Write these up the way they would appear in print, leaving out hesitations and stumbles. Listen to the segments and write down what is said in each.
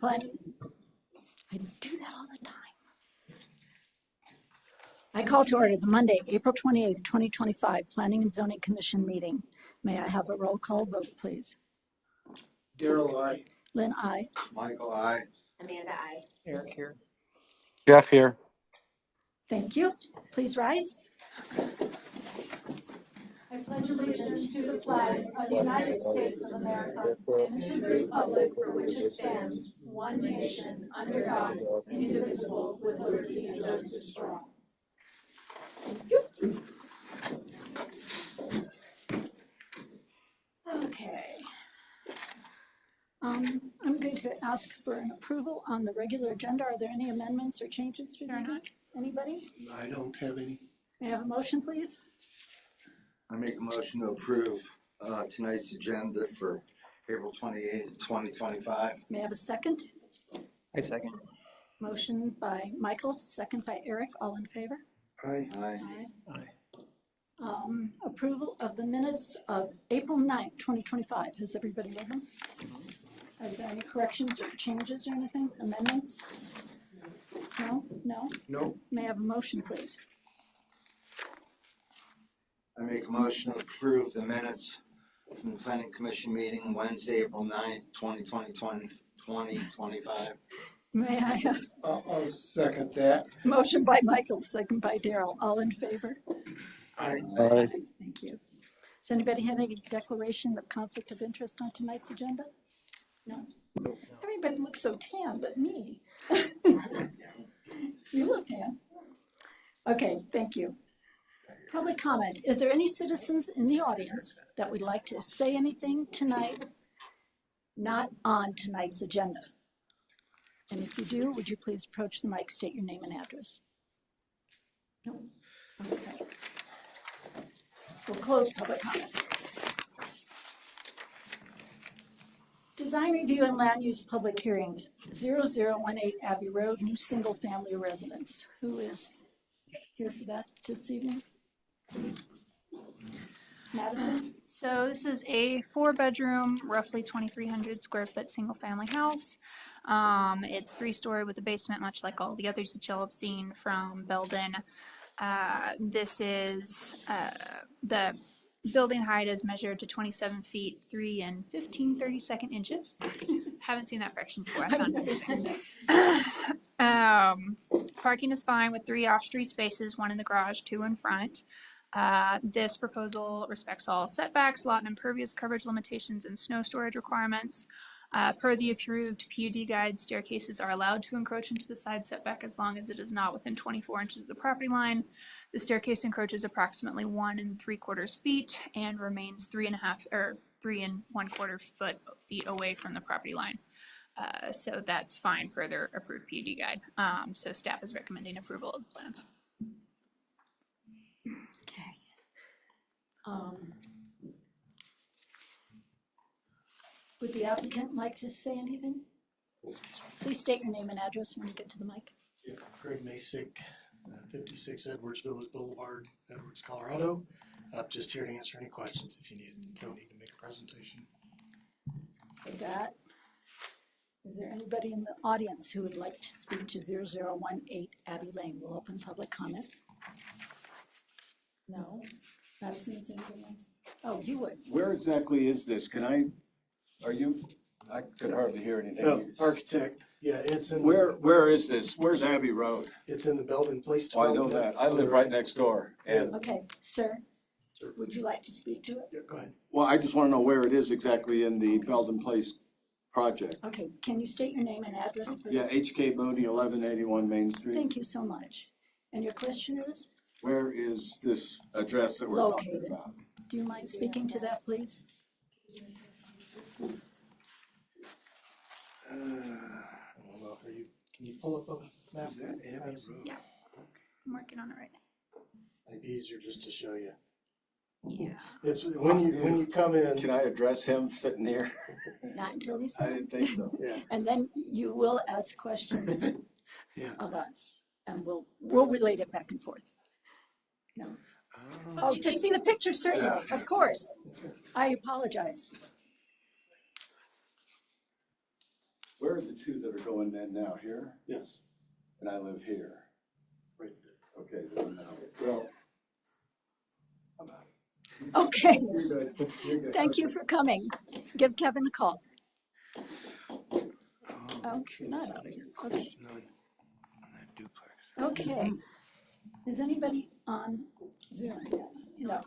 Planning. I do that all the time. I call to order the Monday, April 28th, 2025 Planning and Zoning Commission meeting. May I have a roll call vote, please? Daryl, aye. Lynn, aye. Michael, aye. Amanda, aye. Eric here. Jeff here. Thank you. Please rise. I pledge allegiance to the flag of the United States of America and to the republic for which it stands, one nation, under God, indivisible, with liberty and justice for all. Thank you. Okay. I'm going to ask for an approval on the regular agenda. Are there any amendments or changes for that? Anybody? I don't have any. May I have a motion, please? I make a motion to approve tonight's agenda for April 28th, 2025. May I have a second? I second. Motion by Michael, second by Eric. All in favor? Aye. Aye. Aye. Approval of the minutes of April 9th, 2025. Has everybody read them? Is there any corrections or changes or anything? Amendments? No? No? No. May I have a motion, please? I make a motion to approve the minutes from the Planning Commission meeting Wednesday, April 9th, 2025. May I have I'll second that. a motion by Michael, second by Daryl. All in favor? Aye. Aye. Thank you. Does anybody have any declaration of conflict of interest on tonight's agenda? No? Everybody looks so tan but me. You look tan. Okay, thank you. Public comment. Is there any citizens in the audience that would like to say anything tonight, not on tonight's agenda? And if you do, would you please approach the mic, state your name and address? No? Okay. We'll close public comment. Design review and land use public hearings, 0018 Abbey Road, new single family residence. Who is here for that this evening? Please. Madison? So this is a 4-bedroom, roughly 2,300 square foot single family house. It's 3-story with a basement, much like all the others that y'all have seen from Belden. This is the building height is measured to 27 feet 3 and 15/32 inches. Haven't seen that fraction before. I found it. Parking is fine with 3 off-street spaces, 1 in the garage, 2 in front. This proposal respects all setbacks, lot and impervious coverage limitations, and snow storage requirements. Per the approved PUD guide, staircases are allowed to encroach into the side setback as long as it is not within 24 inches of the property line. The staircase encroaches approximately 1 3/4 feet and remains 3 1/4 feet away from the property line. So that's fine per their approved PUD guide. So staff is recommending approval of the plans. Okay. Would the applicant like to say anything? Please state your name and address when you get to the mic. Yeah, Greg Masick, 56 Edwards Village Boulevard, Edwards, Colorado. Just here to answer any questions if you need. Don't need to make a presentation. With that, is there anybody in the audience who would like to speak to 0018 Abbey Lane? We'll open public comment. No? Madison, is anybody else? Oh, you would. Where exactly is this? I could hardly hear anything. Architect, yeah, it's in. Where is this? Where's Abbey Road? It's in the Belden Place. Oh, I know that. I live right next door. And, Okay, sir, would you like to speak to it? Yeah, go ahead. well, I just want to know where it is exactly in the Belden Place project. Okay, can you state your name and address, please? Yeah, H.K. Bodie, 1181 Main Street. Thank you so much. And your question is? Where is this address that we're talking Located. about? Do you mind speaking to that, please? I don't know, can you pull up a map? Yeah. I'm working on it right now. Might be easier just to show you. Yeah. It's when you come in. Can I address him sitting here? Not until he's I done. didn't think so. Yeah. And then you will ask questions Yeah. of us, and we'll relate it back and forth. No. Oh, to see the picture, certainly, of course. I apologize. Where are the two that are going in now? Here? Yes. And I live here. Right there. Okay, then, well, Okay, You're good. You're good. thank you for coming. Give Kevin a call. Oh, Okay, not so out of here. there's Okay. none on that duplex. Okay. Is anybody on Zoom? No.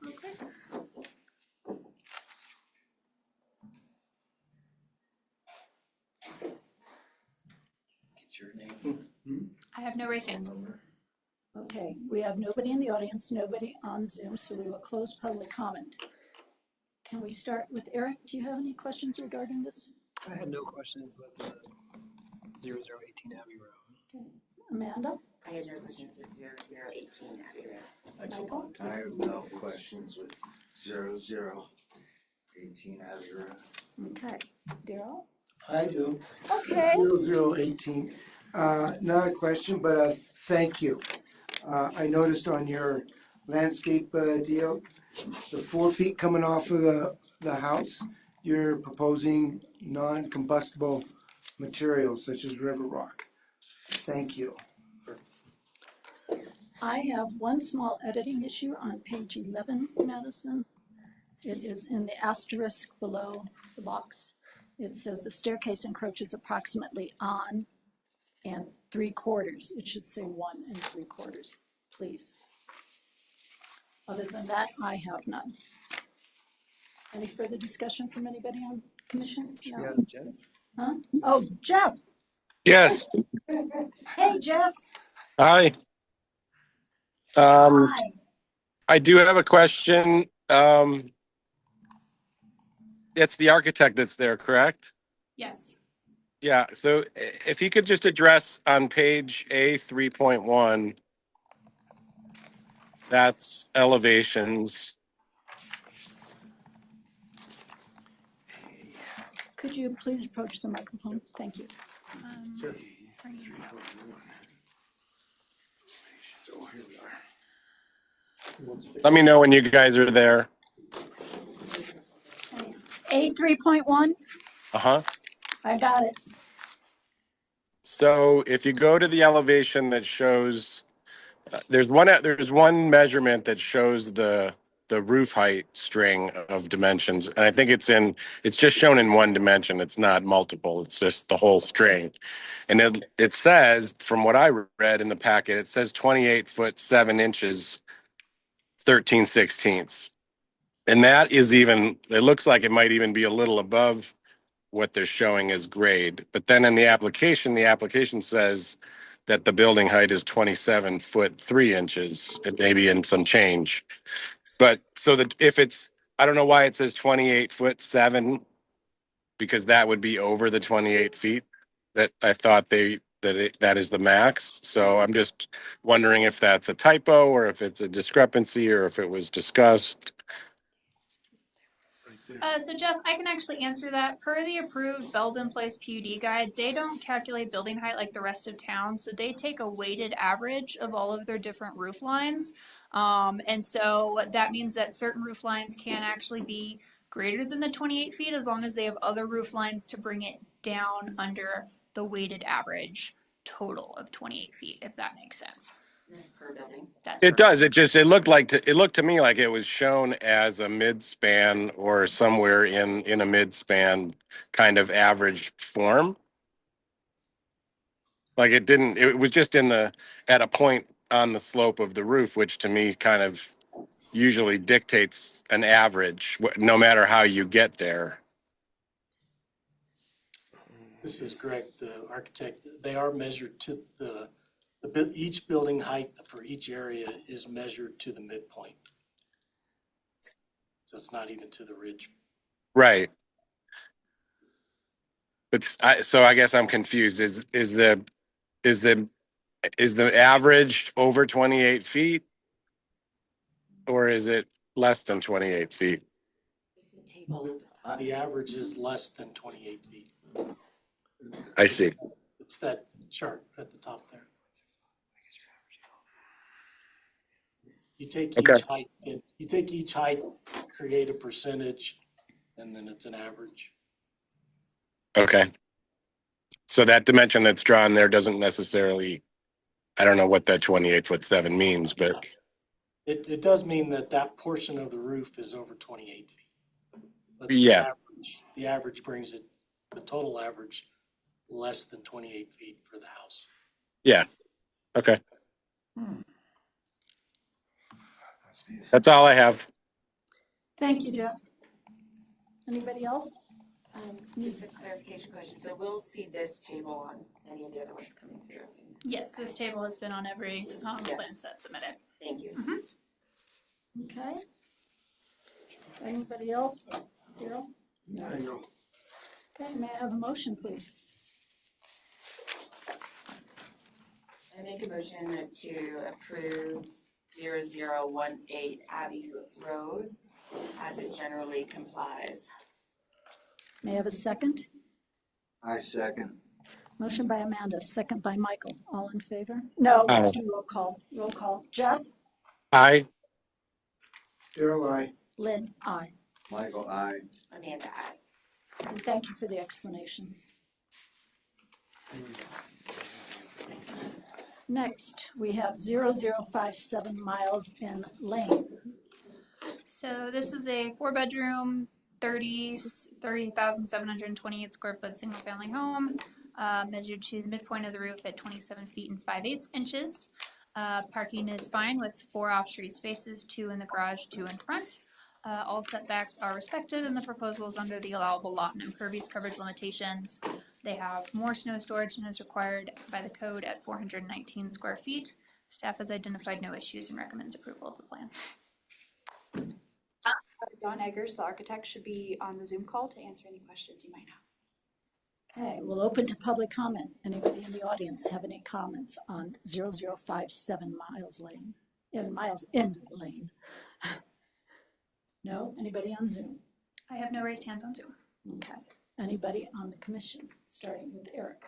Get your name. I have no raised hands. Okay, we have nobody in the audience, nobody on Zoom, so we will close public comment. Can we start with Eric? Do you have any questions regarding this? I had no questions with the 0018 Abbey Road. Amanda? I had no questions with 0018 Abbey Road. Michael? I have no questions with 0018 Abbey Road. Okay. Daryl? I do. Okay. 0018. Not a question, but a thank you. I noticed on your landscape deal, the 4 feet coming off of the house, you're proposing non-combustible materials such as river rock. Thank you. I have one small editing issue on page 11, Madison. It is in the asterisk below the box. It says the staircase encroaches approximately on and 3/4. It should say 1 3/4, please. Other than that, I have none. Any further discussion from anybody on commission? No? Huh? Oh, Jeff. Yes, Hey, Jeff. hi. Hi. I do have a question. It's the architect that's there, correct? Yes. Yeah, so if you could just address on page A 3.1, that's elevations. Could you please approach the microphone? Thank you. Bringing it up. Oh, here we are. Let me know when you guys are there. A 3.1, Uh-huh. I got it. So if you go to the elevation that shows, there's one measurement that shows the roof height string of dimensions, and I think it's just shown in one dimension. It's not multiple. It's just the whole string, and it says, from what I read in the packet, it says 28 foot 7 inches, 13/16, and that is even. It looks like it might even be a little above what they're showing as grade. But then in the application says that the building height is 27 foot 3 inches, it may be in some change. But so that I don't know why it says 28 foot 7, because that would be over the 28 feet that I thought that is the max. So I'm just wondering if that's a typo or if it's a discrepancy or if it was discussed. So Jeff, I can actually answer that. Per the approved Belden Place PUD guide, they don't calculate building height like the rest of town. So they take a weighted average of all of their different roof lines. And so that means that certain roof lines can actually be greater than the 28 feet as long as they have other roof lines to bring it down under the weighted average total of 28 feet, if that makes sense. That's per building. It does. It looked to me like it was shown as a mid-span or somewhere in a mid-span kind of average form. Like it was just at a point on the slope of the roof, which to me kind of usually dictates an average, no matter how you get there. This is Greg, the architect. They are measured to each building height for each area is measured to the midpoint. So it's not even to the ridge. Right. But so I guess I'm confused. Is the average over 28 feet, or is it less than 28 feet? The average is less than 28 feet. I see. It's that chart at the top there. You take each height, create a percentage, and then it's an average. Okay. So that dimension that's drawn there doesn't necessarily, I don't know what that 28'7" means, but It does mean that that portion of the roof is over 28 feet. But Yeah. the average brings it, the total average, less than 28 feet for the house. yeah. Okay. That's all I have. Thank you, Jeff. Anybody else? Just a clarification question, so we'll see this table on any of the other ones coming through. Yes, this table has been on every Yeah. plan set submitted. Thank you. Okay. Anybody else? Daryl? I know. Okay, may I have a motion, please? I make a motion to approve 0018 Abbey Road as it generally complies. May I have a second? I second. Motion by Amanda, second by Michael. All in favor? No, let's do roll call. Roll call. Jeff? Aye. Daryl, I. Lynn? Aye. Michael, aye. Amanda, aye. And thank you for the explanation. Next, we have 0057 Miles in Lane. So this is a 4-bedroom, 30,728 square foot single family home, measured to the midpoint of the roof at 27 feet and 5/8 inches. Parking is fine with 4 off-street spaces, 2 in the garage, 2 in front. All setbacks are respected and the proposal is under the allowable lot and impervious coverage limitations. They have more snow storage than is required by the code at 419 square feet. Staff has identified no issues and recommends approval of the plan. Dawn Eggers, the architect, should be on the Zoom call to answer any questions you might have. Okay, we'll open to public comment. Anybody in the audience have any comments on 0057 Miles Lane? Miles End Lane? No? Anybody on Zoom? I have no raised hands on Zoom. Okay. Anybody on the commission, starting with Eric?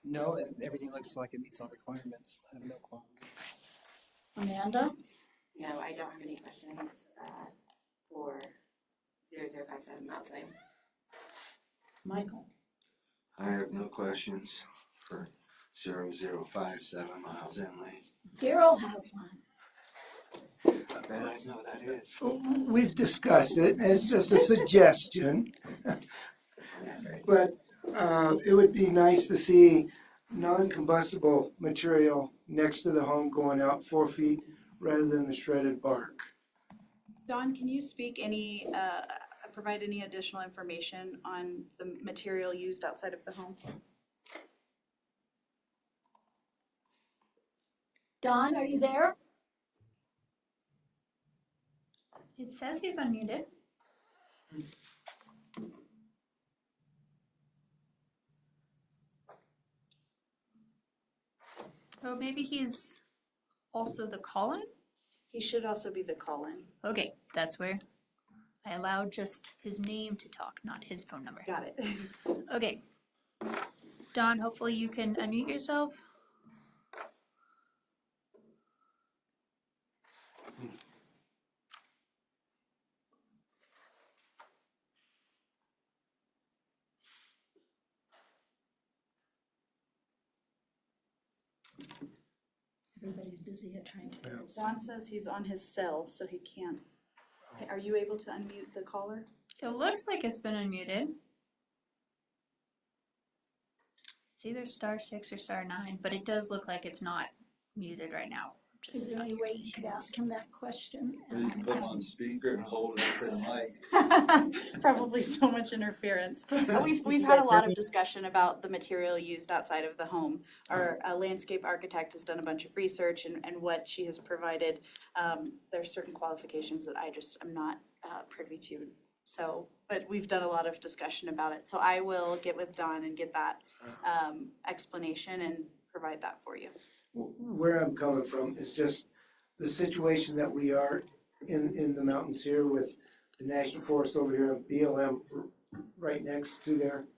No, everything looks like it meets all requirements. I have no qualms. Amanda? No, I don't have any questions for 0057 Miles Lane. Michael? I have no questions for 0057 Miles in Lane. Daryl has one. I bet I know that is. We've discussed it, and it's just a suggestion. But it would be nice to see non-combustible material next to the home going out 4 feet rather than the shredded bark. Dawn, can you provide any additional information on the material used outside of the home? Don, are you there? It says he's unmuted. Oh, maybe he's also the call-in? He should also be the call-in. Okay, that's where I allowed just his name to talk, not his phone number. Got it. Okay. Don, hopefully you can unmute yourself. Everybody's busy at trying to get this. Dawn says he's on his cell, so he can't. Are you able to unmute the caller? It looks like it's been unmuted. It's either *6 or *9, but it does look like it's not muted right now. Is there any way you could ask him that question? Or you can put them on speaker and hold it for the mic. Probably so much interference. We've had a lot of discussion about the material used outside of the home. Our landscape architect has done a bunch of research and what she has provided. There are certain qualifications that I just am not privy to. So, but we've done a lot of discussion about it. So I will get with Dawn and get that explanation and provide that for you. Where I'm coming from is just the situation that we are in the mountains here with the National Forest over here and BLM right next to there,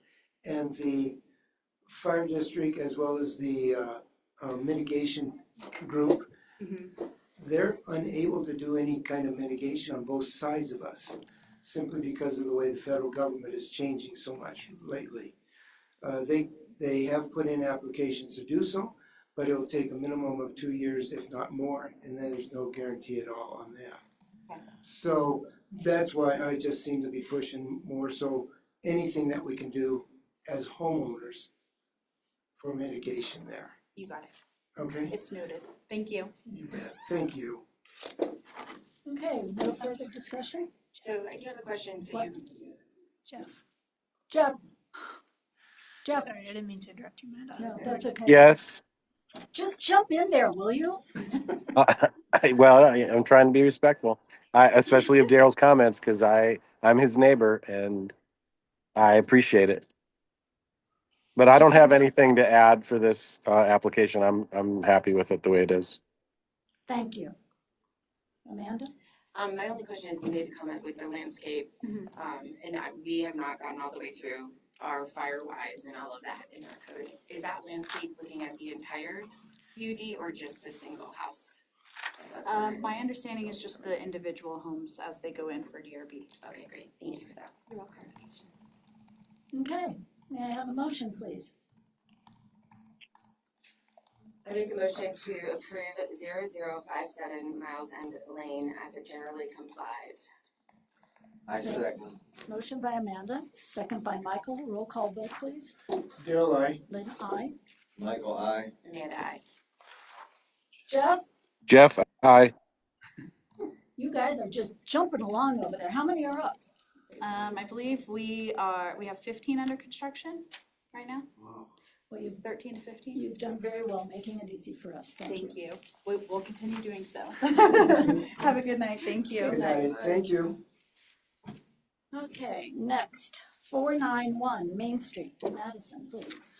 and the fire district as well as the mitigation group. Mm-hmm. They're unable to do any kind of mitigation on both sides of us. simply because of the way the federal government is changing so much lately. They have put in applications to do so, but it'll take a minimum of 2 years, if not more, and there's no guarantee at all on that. Okay. So that's why I just seem to be pushing more so anything that we can do as homeowners for mitigation there. You got it. Okay? It's noted. Thank you. You bet. Thank you. Okay, no further discussion? So I do have a question, so What? you, Jeff? Jeff, Sorry, I didn't mean to interrupt you, Amanda. no, that's okay. Yes. Just jump in there, will you? Well, I'm trying to be respectful, especially of Daryl's comments, because I'm his neighbor and I appreciate it. But I don't have anything to add for this application. I'm happy with it the way it is. Thank you. Amanda? my only question is, you made a comment with the landscape, Mhm. we have not gotten all the way through our Firewise and all of that in our code. Is that landscape looking at the entire UD or just the single house? My understanding is just the individual homes as they go in for DRB. Okay, great, thank you for that. You're welcome. Okay, may I have a motion, please? I make a motion to approve 0057 Miles End Lane as it generally complies. I second. Motion by Amanda, second by Michael. Roll call vote, please. Daryl, aye. Lynn, aye. Michael, I. Amanda, aye. Jeff, aye. You guys are just jumping along over there. How many are up? I believe we have 15 under construction right now, Wow. Well, 13 to 15. you've done very well making it easy for us. Thank you. Thank you. We'll continue doing so. Have a good night. Thank you. Good night. Thank you. Okay, next, 491 Main Street, Madison, please.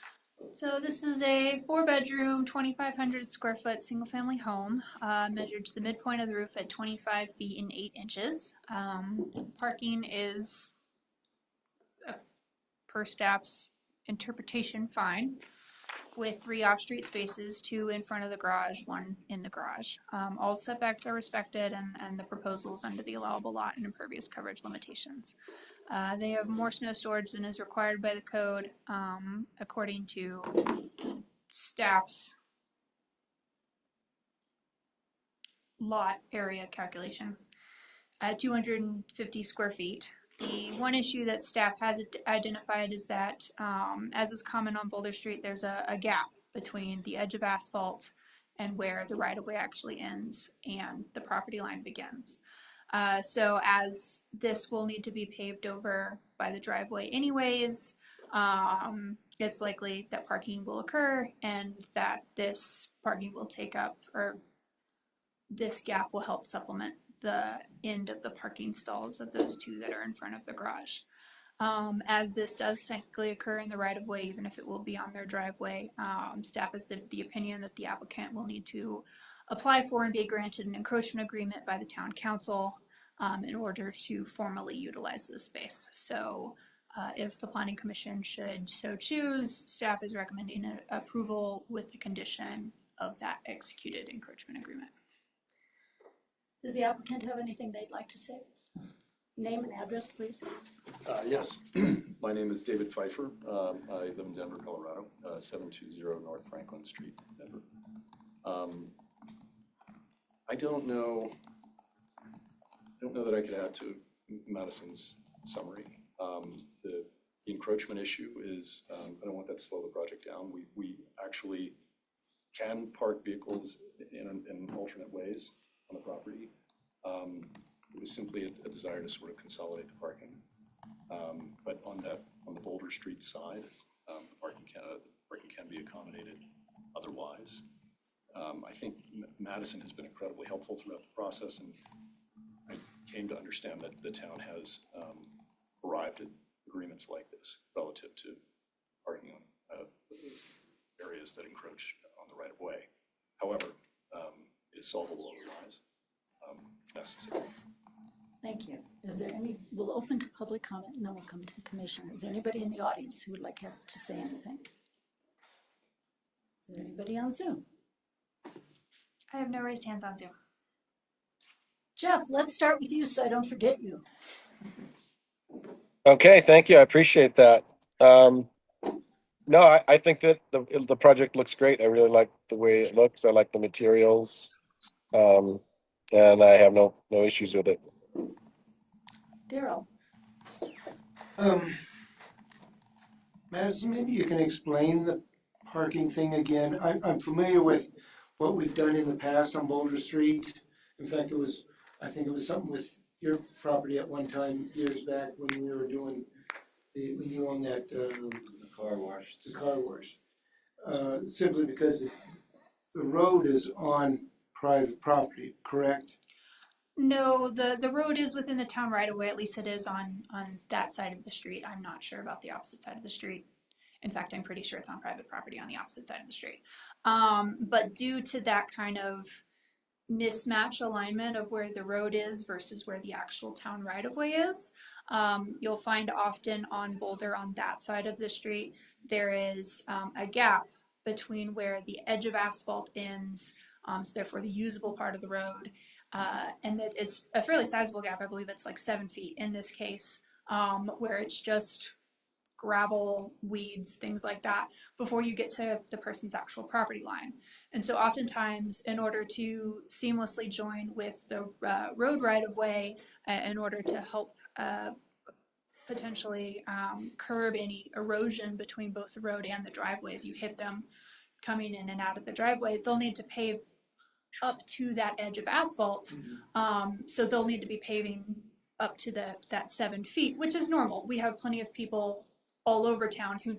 So this is a 4-bedroom, 2,500 square foot, single family home, measured to the midpoint of the roof at 25 feet and 8 inches. Parking is, per staff's interpretation, fine, with 3 off-street spaces, 2 in front of the garage, 1 in the garage. All setbacks are respected and the proposals under the allowable lot and impervious coverage limitations. They have more snow storage than is required by the code, according to staff's lot area calculation at 250 square feet. The one issue that staff has identified is that, as is common on Boulder Street, there's a gap between the edge of asphalt and where the right-of-way actually ends and the property line begins. So as this will need to be paved over by the driveway anyways, it's likely that parking will occur and that this parking will take up, or this gap will help supplement the end of the parking stalls of those 2 that are in front of the garage. As this does technically occur in the right of way, even if it will be on their driveway, staff is the opinion that the applicant will need to apply for and be granted an encroachment agreement by the town council in order to formally utilize this space. So if the planning commission should so choose, staff is recommending approval with the condition of that executed encroachment agreement. Does the applicant have anything they'd like to say? Name and address, please. Yes, my name is David Pfeiffer. I live in Denver, Colorado, 720 North Franklin Street, Denver. I don't know that I could add to Madison's summary. The encroachment issue is, I don't want that to slow the project down. We actually can park vehicles in alternate ways on the property. It was simply a desire to sort of consolidate the parking. But on the Boulder Street side, the parking can be accommodated otherwise. I think Madison has been incredibly helpful throughout the process, and I came to understand that the town has arrived at agreements like this relative to parking on areas that encroach on the right of way. However, it is solvable otherwise, if necessary. Thank you. Is there any, we'll open to public comment, and then we'll come to the commission. Is there anybody in the audience who would like to say anything? Is there anybody on Zoom? I have no raised hands on Zoom. Jeff, let's start with you so I don't forget you. Okay, thank you. I appreciate that. No, I think that the project looks great. I really like the way it looks. I like the materials. And I have no issues with it. Daryl, Madison, maybe you can explain the parking thing again. I'm familiar with what we've done in the past on Boulder Street. In fact, I think it was something with your property at one time, years back, when we were doing, when you owned that, The car wash. the car wash. Simply because the road is on private property, correct? No, the road is within the town right away, at least it is on that side of the street. I'm not sure about the opposite side of the street. In fact, I'm pretty sure it's on private property on the opposite side of the street. But due to that kind of mismatch alignment of where the road is versus where the actual town right of way is, you'll find often on Boulder on that side of the street, there is a gap between where the edge of asphalt ends, so therefore the usable part of the road, and that it's a fairly sizable gap. I believe it's like 7 feet in this case, where it's just gravel, weeds, things like that, before you get to the person's actual property line. And so oftentimes, in order to seamlessly join with the road right of way, in order to help potentially curb any erosion between both the road and the driveway as you hit them coming in and out of the driveway, they'll need to pave up to that edge of asphalt. So they'll need to be paving up to that 7 feet, which is normal. We have plenty of people all over town who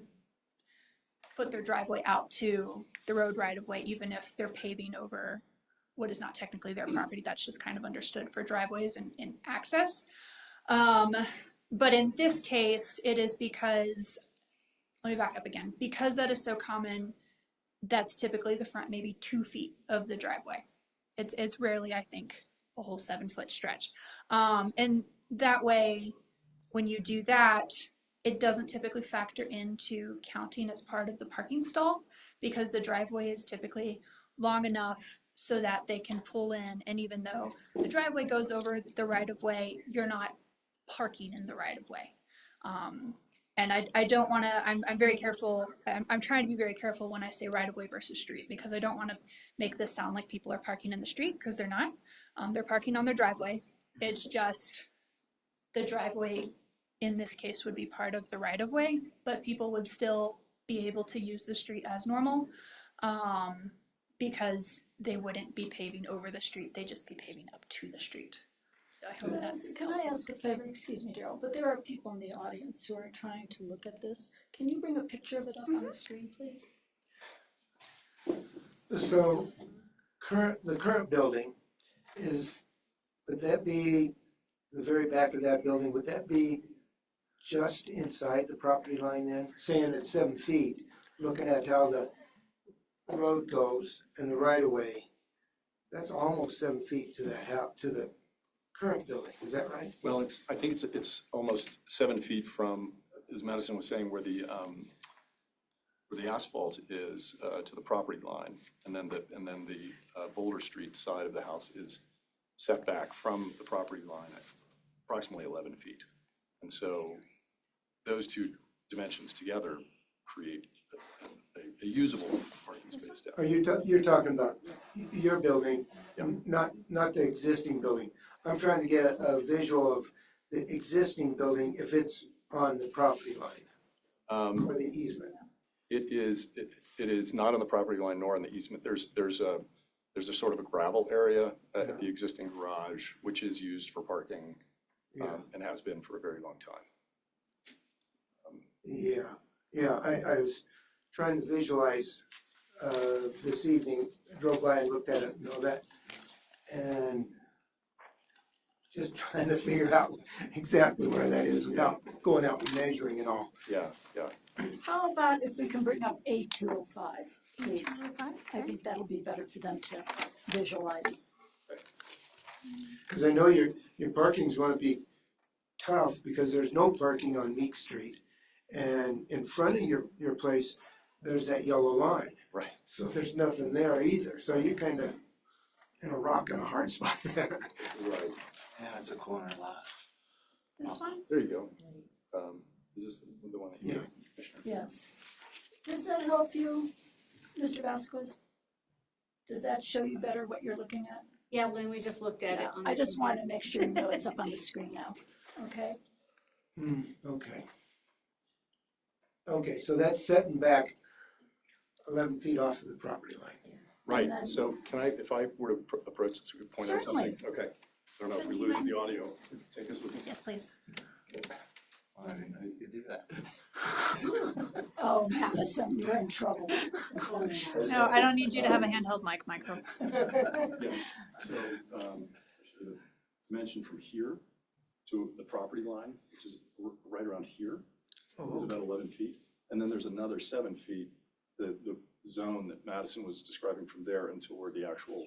put their driveway out to the road right of way, even if they're paving over what is not technically their property. That's just kind of understood for driveways and access. But in this case, it is because, let me back up again, because that is so common, that's typically the front maybe 2 feet of the driveway. It's rarely, I think, a whole 7 foot stretch. And that way, when you do that, it doesn't typically factor into counting as part of the parking stall, because the driveway is typically long enough so that they can pull in, and even though the driveway goes over the right of way, you're not parking in the right of way. And I don't want to, I'm very careful, I'm trying to be very careful when I say right of way versus street, because I don't want to make this sound like people are parking in the street, because they're not. They're parking on their driveway. It's just the driveway in this case would be part of the right of way, but people would still be able to use the street as normal, because they wouldn't be paving over the street, they'd just be paving up to the street. So I hope that's can I ask a favor? Excuse me, Daryl, but there are people in the audience who are trying to look at this. Can you bring a picture of it up on the screen, please? So the current building would that be the very back of that building? Would that be just inside the property line then? Saying it's 7 feet, looking at how the road goes and the right of way, that's almost 7 feet to that house, to the current building, is that right? Well, I think it's almost 7 feet from, as Madison was saying, where the asphalt is to the property line, and then the Boulder Street side of the house is set back from the property line at approximately 11 feet. And so those two dimensions together create a usable parking space down. Are you're talking about your building, Yeah. not the existing building? I'm trying to get a visual of the existing building if it's on the property line or the easement. It is not on the property line nor on the easement. There's a sort of a gravel area at the existing garage, which is used for parking, and has been for a very long time. I was trying to visualize this evening. I drove by and looked at it and all that, and just trying to figure out exactly where that is without going out and measuring and all. Yeah. How about if we can bring up A205, please? I think that'll be better for them to visualize. Because I know your parking's going to be tough because there's no parking on Meek Street. And in front of your place, there's that yellow line. Right. So there's nothing there either. So you're kind of in a rock and a hard spot there. Right. And it's a corner lot. This one? There you go. Is this the one that you, Yeah. Commissioner? Yes. Does that help you, Mr. Vasquez? Does that show you better what you're looking at? Yeah, when we just looked at it Yeah, on. I the just want to computer. make sure you know it's up on the screen now, okay? Okay. Okay, so that's setting back 11 feet off of the property line. Right, And then- so can I, if I were to approach this, we could point out Certainly. something? Okay. I don't know if we lose the audio. Take us with you. Yes, please. I didn't know you could do that. Oh, Madison, you're in trouble. No, I don't need you to have a handheld mic, Michael. Yeah, so, to mention from here to the property line, which is right around here, is about 11 feet. And then there's another 7 feet, the zone that Madison was describing from there until where the actual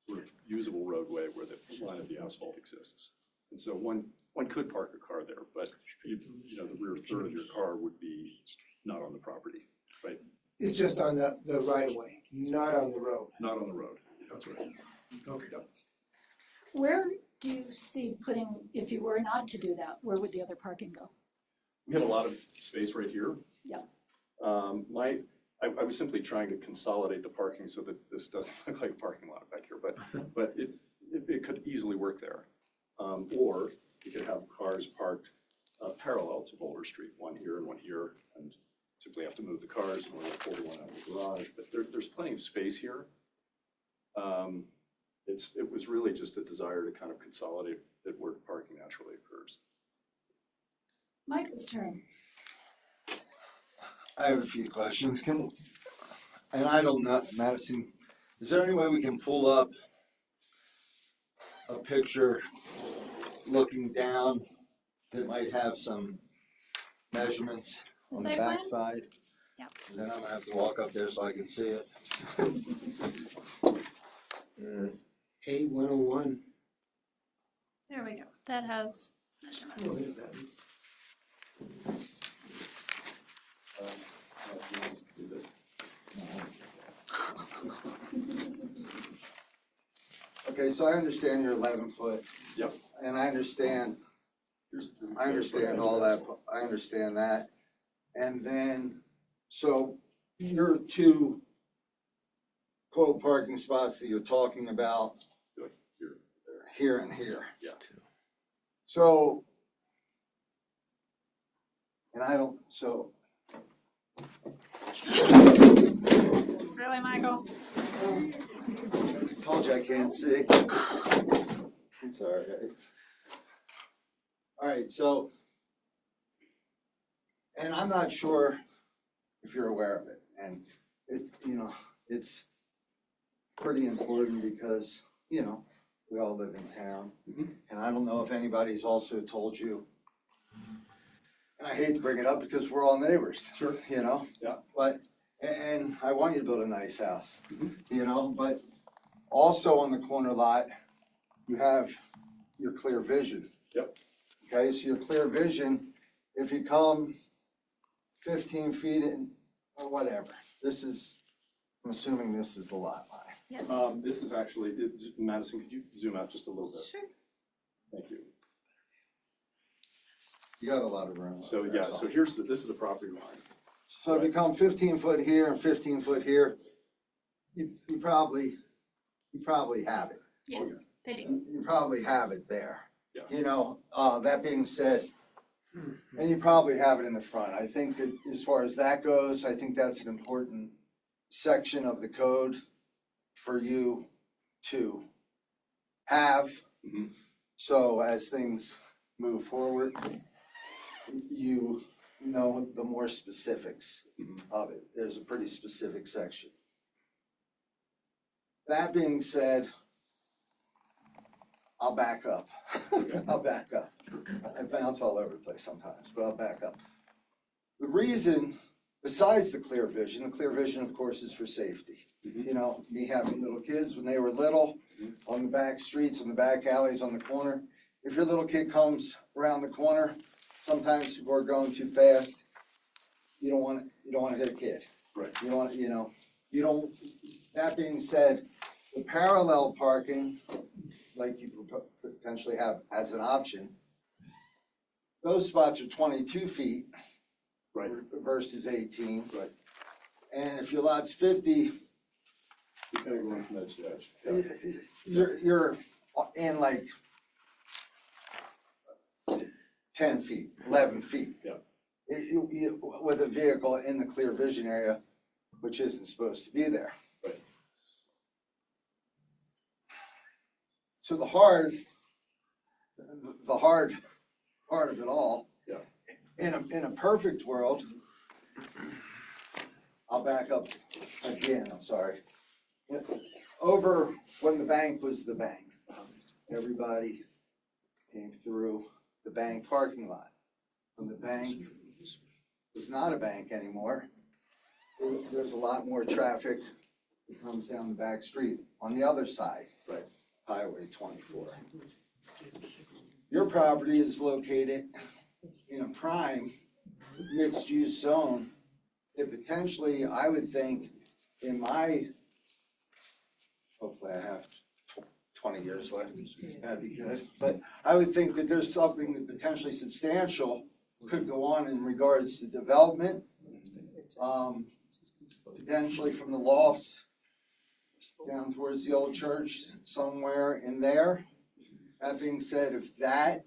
sort of usable roadway where the line of the asphalt exists. And so one could park a car there, but you know, the rear third of your car would be not on the property, right? It's just on the right of way, not on the road. Not on the road. That's right. Okay. Where do you see putting, if you were not to do that, where would the other parking go? We have a lot of space right here. Yeah. I was simply trying to consolidate the parking so that this doesn't look like a parking lot back here, but it could easily work there. Or you could have cars parked parallel to Boulder Street, one here and one here, and simply have to move the cars in order to pull one out of the garage. But there's plenty of space here. It was really just a desire to kind of consolidate it where parking naturally occurs. Michael's turn. I have a few questions. And I don't know, Madison, is there any way we can pull up a picture looking down that might have some measurements The on the site plan? backside? Yep. Then I'm gonna have to walk up there so I can see it. A101. There we go. That has Oh, measurements. look at that. Do this. Okay, so I understand you're 11 foot. Yep. And I understand Here's the- I understand all that, I understand that. And then, so your two quote parking spots that you're talking about Like here, there. here and here. Yeah. So, and I don't, so, Really, Michael? told you I can't see. It's all right. All right, so, and I'm not sure if you're aware of it, and it's, you know, it's pretty important because, you know, we all live in town. Mhm. And I don't know if anybody's also told you, and I hate to bring it up because we're all neighbors. Sure. You know? Yeah. But, and I want you to build a nice house, Mhm. you know, but also on the corner lot, you have your clear vision. Yep. Okay, so your clear vision, if you come 15 feet in, or whatever, this is, I'm assuming this is the lot line. Yes. This is actually, Madison, could you zoom out just a little bit? Sure. Thank you. You got a lot of room. So, yeah, that's so all. this is the property line. So if you come 15 foot here and 15 foot here, you probably have it. Yes, they do. You probably have it there. Yeah. You know, that being said, and you probably have it in the front. I think that as far as that goes, I think that's an important section of the code for you to have. Mhm. So as things move forward, you know the more specifics Mhm. of it. There's a pretty specific section. That being said, I'll back up. I'll back up. I bounce all over the place sometimes, but I'll back up. The reason, besides the clear vision of course is for safety. Mhm. You know, me having little kids when they were little, on the back streets, on the back alleys, on the corner. If your little kid comes around the corner, sometimes people are going too fast. You don't wanna hit a kid. Right. You don't want, you don't, that being said, the parallel parking, like you potentially have as an option, those spots are 22 feet Right, versus 18. right. And if your lot's 50, You kind of going from edge to edge. Yeah. you're in like 10 feet, 11 feet. Yeah. With a vehicle in the clear vision area, which isn't supposed to be there. Right. So the hard part of it all. Yeah. In a perfect world, I'll back up again, I'm sorry. Over when the bank was the bank, everybody came through the bank parking lot. When the bank was not a bank anymore, there's a lot more traffic that comes down the back street on the other side. Right. Highway 24. Your property is located in a prime mixed-use zone that potentially, I would think, hopefully I have 20 years left, that'd be good. But I would think that there's something that potentially substantial could go on in regards to development. Potentially from the lofts down towards the old church, somewhere in there. That being said, if that,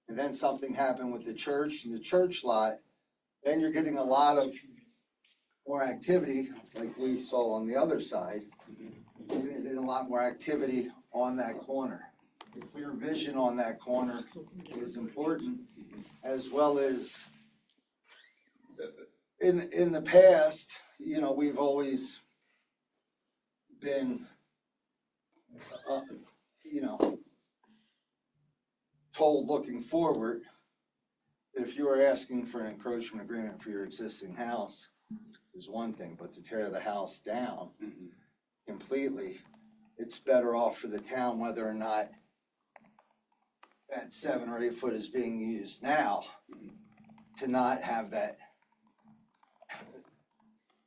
and then something happened with the church and the church lot, then you're getting a lot of more activity, like we saw on the other side. You're getting a lot more activity on that corner. The clear vision on that corner is important, as well as in the past, you know, we've always been, you know, told looking forward that if you were asking for an encroachment agreement for your existing house is one thing, but to tear the house down completely, it's better off for the town whether or not that 7 or 8 foot is being used now to not have that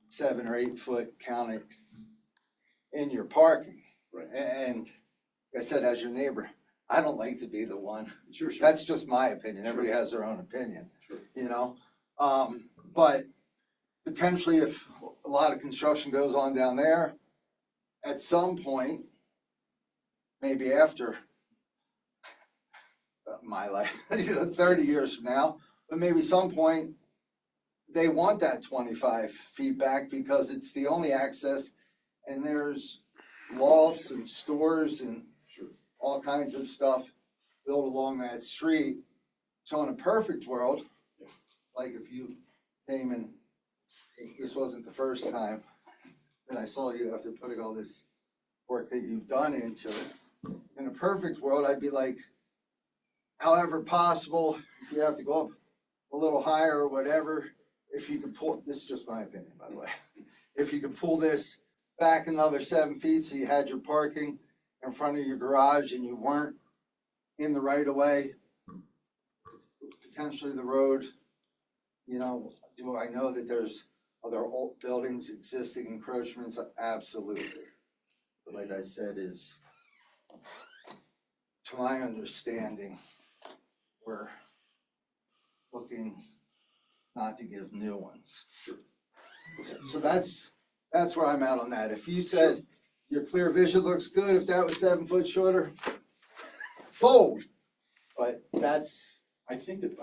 7 or 8 foot counted in your parking. Right. And like I said, as your neighbor, I don't like to be the one. Sure, sure. That's just my opinion. Everybody has their own opinion, Sure. you know? But potentially if a lot of construction goes on down there, at some point, maybe after my life, 30 years from now, but maybe some point, they want that 25 feet back because it's the only access and there's lofts and stores and all kinds of stuff built along that street. So in a perfect world, like if you came and this wasn't the first time that I saw you after putting all this work that you've done into it. In a perfect world, I'd be like, however possible, if you have to go up a little higher or whatever, if you could pull, this is just my opinion, by the way. If you could pull this back another 7 feet so you had your parking in front of your garage and you weren't in the right of way, potentially the road, you know, do I know that there's other old buildings, existing encroachments? Absolutely. But like I said, is, to my understanding, we're looking not to give new ones. So that's where I'm at on that. If you said your clear vision looks good, if that was 7 foot shorter, sold. But that's, I think that,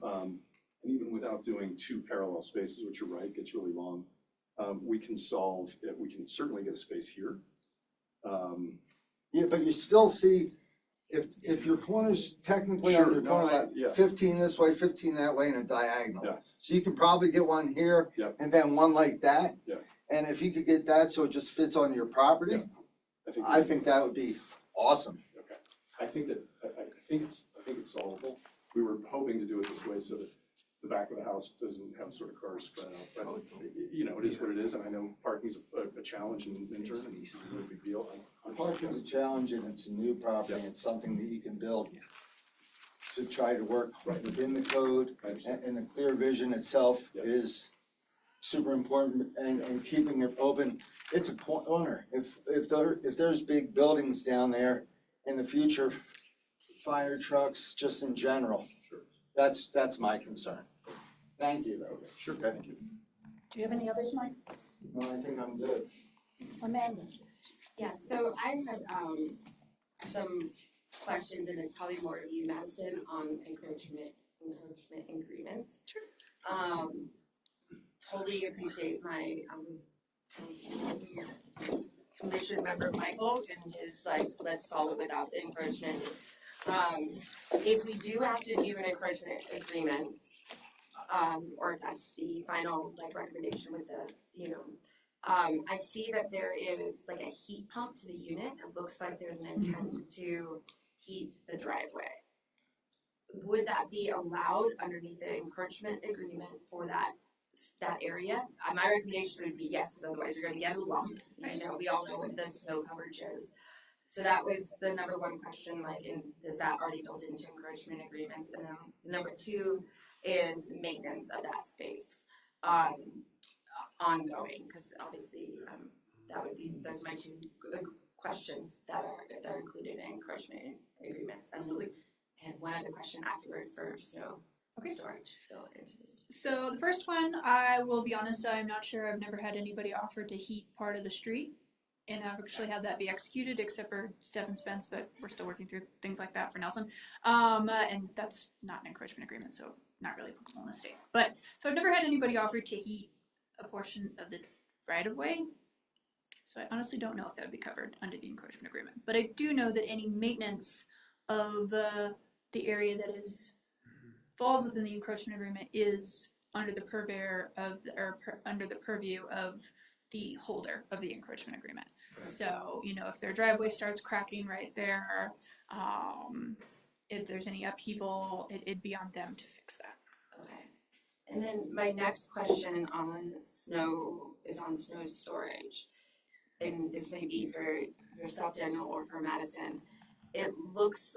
and even without doing 2 parallel spaces, which you're right, gets really long, we can solve it. We can certainly get a space here. yeah, but you still see, if your corner's technically on Sure, your no, corner, I- lot, yeah. 15 this way, 15 that way, and a diagonal. Yeah. So you can probably get one here, Yeah. and then one like that. Yeah. And if you could get that so it just fits on your property, I think that would be awesome. Okay, I think it's solvable. We were hoping to do it this way so that the back of the house doesn't have sort of cars spread out, but you know, it is what it is, and I know parking's a challenge in turn, and it's a really big deal. Parking's a challenge and it's a new property, Yeah. it's something that you can build to try to work Right. within the code, I understand. and the clear vision itself Yeah. is super important, and keeping it open. It's a corner, if there's big buildings down there in the future, fire trucks, just in general, Sure. That's my concern. Thank you, though. Sure. Thank you. Do you have any others, Mike? No, I think I'm good. Amanda? Yeah, so I had some questions, and it's probably more of you, Madison, on encouragement agreements. Sure. Totally appreciate my commission member Michael and his let's solve it without the encouragement. If we do have to do an encouragement agreement, or if that's the final recommendation with the I see that there is a heat pump to the unit. It looks like there's an intent to heat the driveway. Would that be allowed underneath the encouragement agreement for that area? My recommendation would be yes, because otherwise you're going to get a lump. I know we all know what the snow coverage is. So that was the number one question, is that already built into encouragement agreements? And then number two is maintenance of that space. Ongoing, because obviously those are my two questions that are, if they're included in encouragement agreements. Absolutely. And one other question afterward for snow storage. So the first one, I will be honest, I'm not sure. I've never had anybody offer to heat part of the street, and I've actually had that be executed, except for Step and Spence, but we're still working through things like that for Nelson. And that's not an encouragement agreement, so not really applicable in the state. But so I've never had anybody offer to heat a portion of the right-of-way. So I honestly don't know if that would be covered under the encouragement agreement. But I do know that any maintenance of the area that falls within the encroachment agreement is under the under the purview of the holder of the encroachment agreement. So, if their driveway starts cracking right there, if there's any upheaval, it'd be on them to fix that. Okay. And then my next question on snow is on snow storage. And this may be for yourself, Daniel, or for Madison. It looks,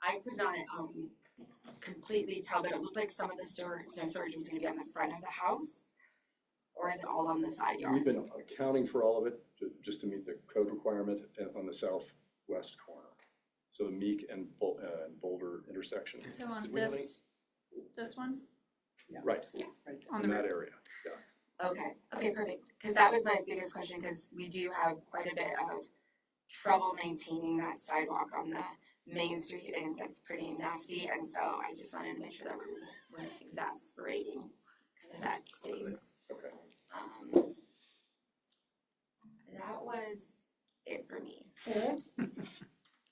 I could not completely tell, but it looked like some of the snow storage was going to be on the front of the house, or is it all on the side yard? We've been accounting for all of it, just to meet the code requirement on the southwest corner. So the Meek and Boulder intersection. So on Did we have this one? Right, Yeah. On in the that area, yeah. Okay, perfect. Because that was my biggest question, because we do have quite a bit of trouble maintaining that sidewalk on the main street, and that's pretty nasty. And so I just wanted to make sure that we weren't exasperating kind of that space. Okay. That was it for me.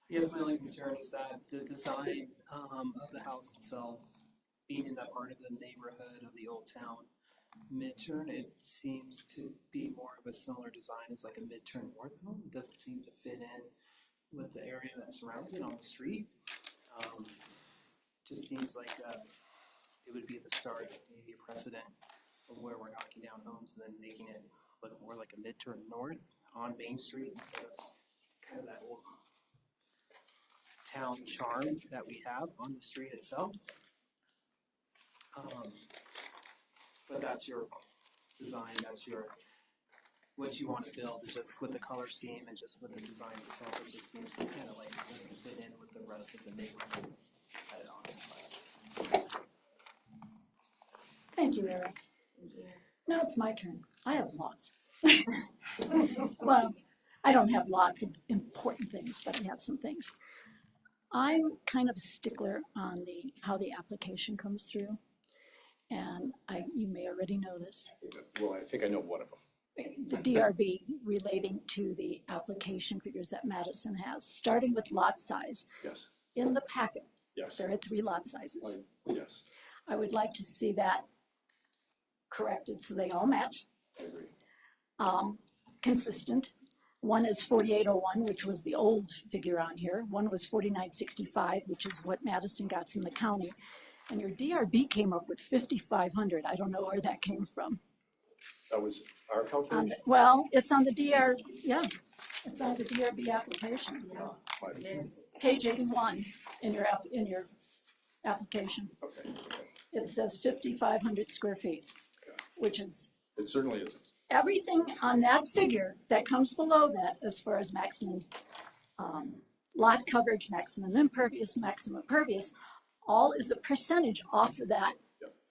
Yes, my only concern is that the design of the house itself, being in that part of the neighborhood of the old town, Midturn, it seems to be more of a similar design as like a Midturn North home. It doesn't seem to fit in with the area that surrounds it on the street. Just seems like it would be the start of maybe a precedent of where we're knocking down homes and then making it look more like a Midturn North on Main Street instead of kind of that old town charm that we have on the street itself. But that's your design, that's what you want to build, is just with the color scheme and just with the design itself. It just seems to kind of like doesn't fit in with the rest of the neighborhood at all. Thank you, Eric. Now it's my turn. I have lots. Well, I don't have lots of important things, but I have some things. I'm kind of a stickler on how the application comes through. And you may already know this. Well, I think I know one of them. The DRB relating to the application figures that Madison has, starting with lot size. Yes. In the packet, Yes. there are 3 lot sizes. Yes. I would like to see that corrected so they all match. I agree. Consistent. One is 4801, which was the old figure on here. One was 4965, which is what Madison got from the county. And your DRB came up with 5,500. I don't know where that came from. That was our calculation? Well, it's on the it's on the DRB application. It is. Page 81 in your application. Okay. It says 5,500 square feet, which is It certainly isn't. everything on that figure that comes below that as far as maximum lot coverage, maximum impervious, maximum pervious, all is a percentage off of that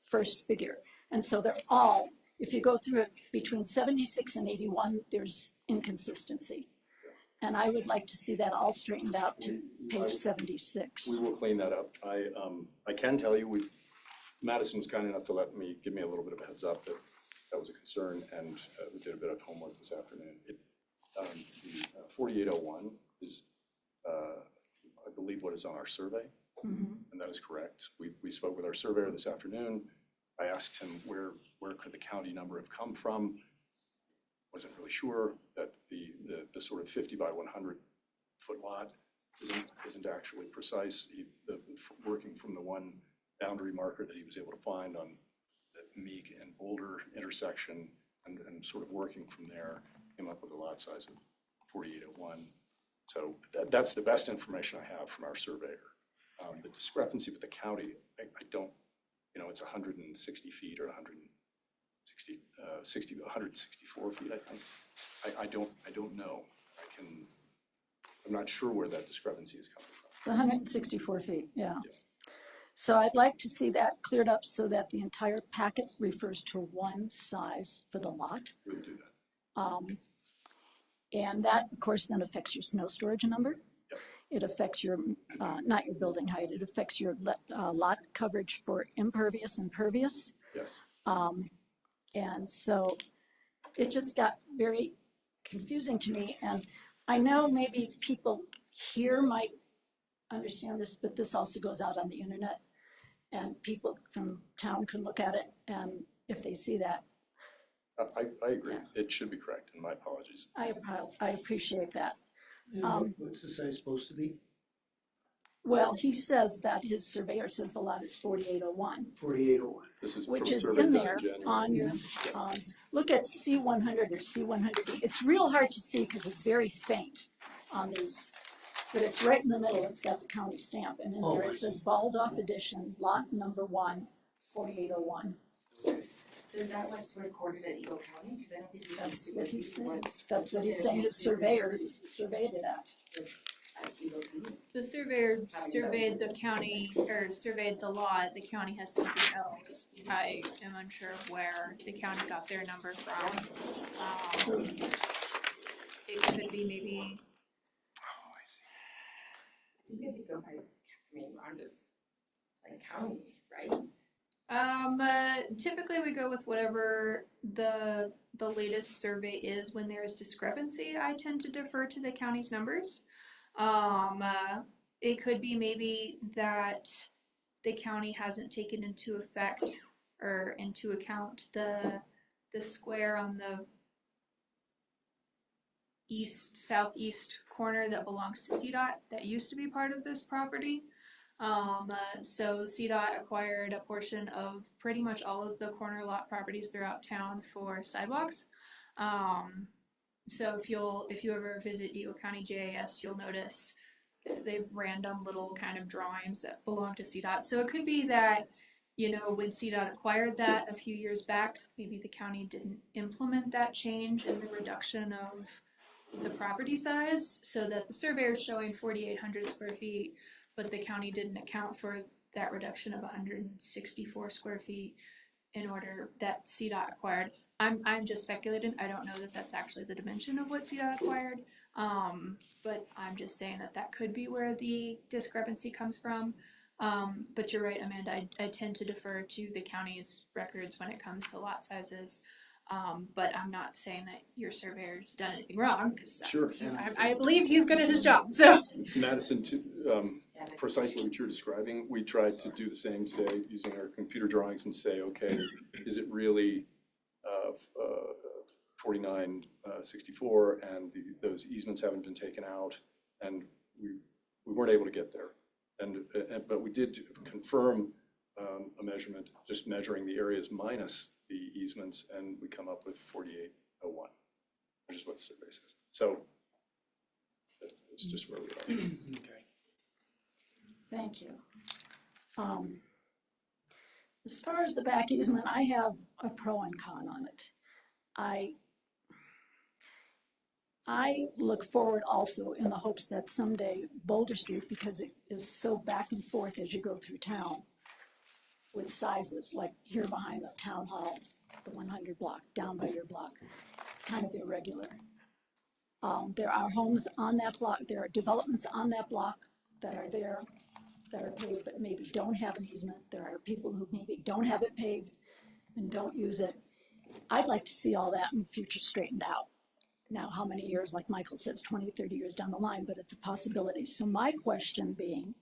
first figure. And so they're all, if you go through it between 76 and 81, there's inconsistency. And I would like to see that all straightened out to page 76. We will clean that up. I can tell you, Madison was kind enough to give me a little bit of a heads up that that was a concern, and we did a bit of homework this afternoon. The 4801 is, I believe, what is on our survey, and that is correct. We spoke with our surveyor this afternoon. I asked him where could the county number have come from. Wasn't really sure that the sort of 50 by 100 foot lot isn't actually precise. Working from the one boundary marker that he was able to find on the Meek and Boulder intersection, and sort of working from there, came up with a lot size of 4801. So that's the best information I have from our surveyor. The discrepancy with the county, I don't, it's 160 feet or 164 feet, I think. I don't know. I'm not sure where that discrepancy is coming from. It's 164 feet, yeah. So I'd like to see that cleared up so that the entire packet refers to one size for the lot. We'll do that. And that, of course, then affects your snow storage number. It affects your, not your building height, it affects your lot coverage for impervious and pervious. Yes. And so it just got very confusing to me. And I know maybe people here might understand this, but this also goes out on the internet. And people from town can look at it, and if they see that. I agree. It should be correct, and my apologies. I appreciate that. What's the size supposed to be? Well, he says that his surveyor says the lot is 4801. 4801. This is Which from is survey in done there January. on your, look at C100 or C100B. It's real hard to see because it's very faint on these, but it's right in the middle. It's got the county stamp, and in there it says Baldoff Edition, lot number 1, 4801. So is that what's recorded at Eagle County? Because I don't think That's what he's saying. That's what he's saying. His surveyor surveyed it at. The surveyor surveyed the county, or surveyed the lot, the county has something else. I am unsure of where the county got their number from. It could be maybe, You have to go by, I'm just, counties, right? typically we go with whatever the latest survey is. When there is discrepancy, I tend to defer to the county's numbers. It could be maybe that the county hasn't taken into effect or into account the square on the southeast corner that belongs to CDOT that used to be part of this property. So CDOT acquired a portion of pretty much all of the corner lot properties throughout town for sidewalks. So if you ever visit Eagle County JAS, you'll notice they've random little kind of drawings that belong to CDOT. So it could be that, when CDOT acquired that a few years back, maybe the county didn't implement that change in the reduction of the property size, so that the surveyor is showing 4,800 square feet, but the county didn't account for that reduction of 164 square feet in order that CDOT acquired. I'm just speculating. I don't know that that's actually the dimension of what CDOT acquired, but I'm just saying that could be where the discrepancy comes from. But you're right, Amanda, I tend to defer to the county's records when it comes to lot sizes. But I'm not saying that your surveyor's done anything wrong, because Sure. I believe he's good at his job, so. Madison, precisely what you're describing, we tried to do the same today using our computer drawings and say, okay, is it really 4964 and those easements haven't been taken out, and we weren't able to get there. But we did confirm a measurement, just measuring the areas minus the easements, and we come up with 4801, which is what the survey says. So it's just where we are. Okay. Thank you. As far as the back easement, I have a pro and con on it. I look forward also in the hopes that someday Boulder Street, because it is so back and forth as you go through town with sizes, like here behind the town hall, the 100 block, down by your block, it's kind of irregular. There are homes on that block, there are developments on that block that are there, that are paved, but maybe don't have an easement. There are people who maybe don't have it paved and don't use it. I'd like to see all that in the future straightened out. Now, how many years, like Michael says, 20, 30 years down the line, but it's a possibility. So my question being,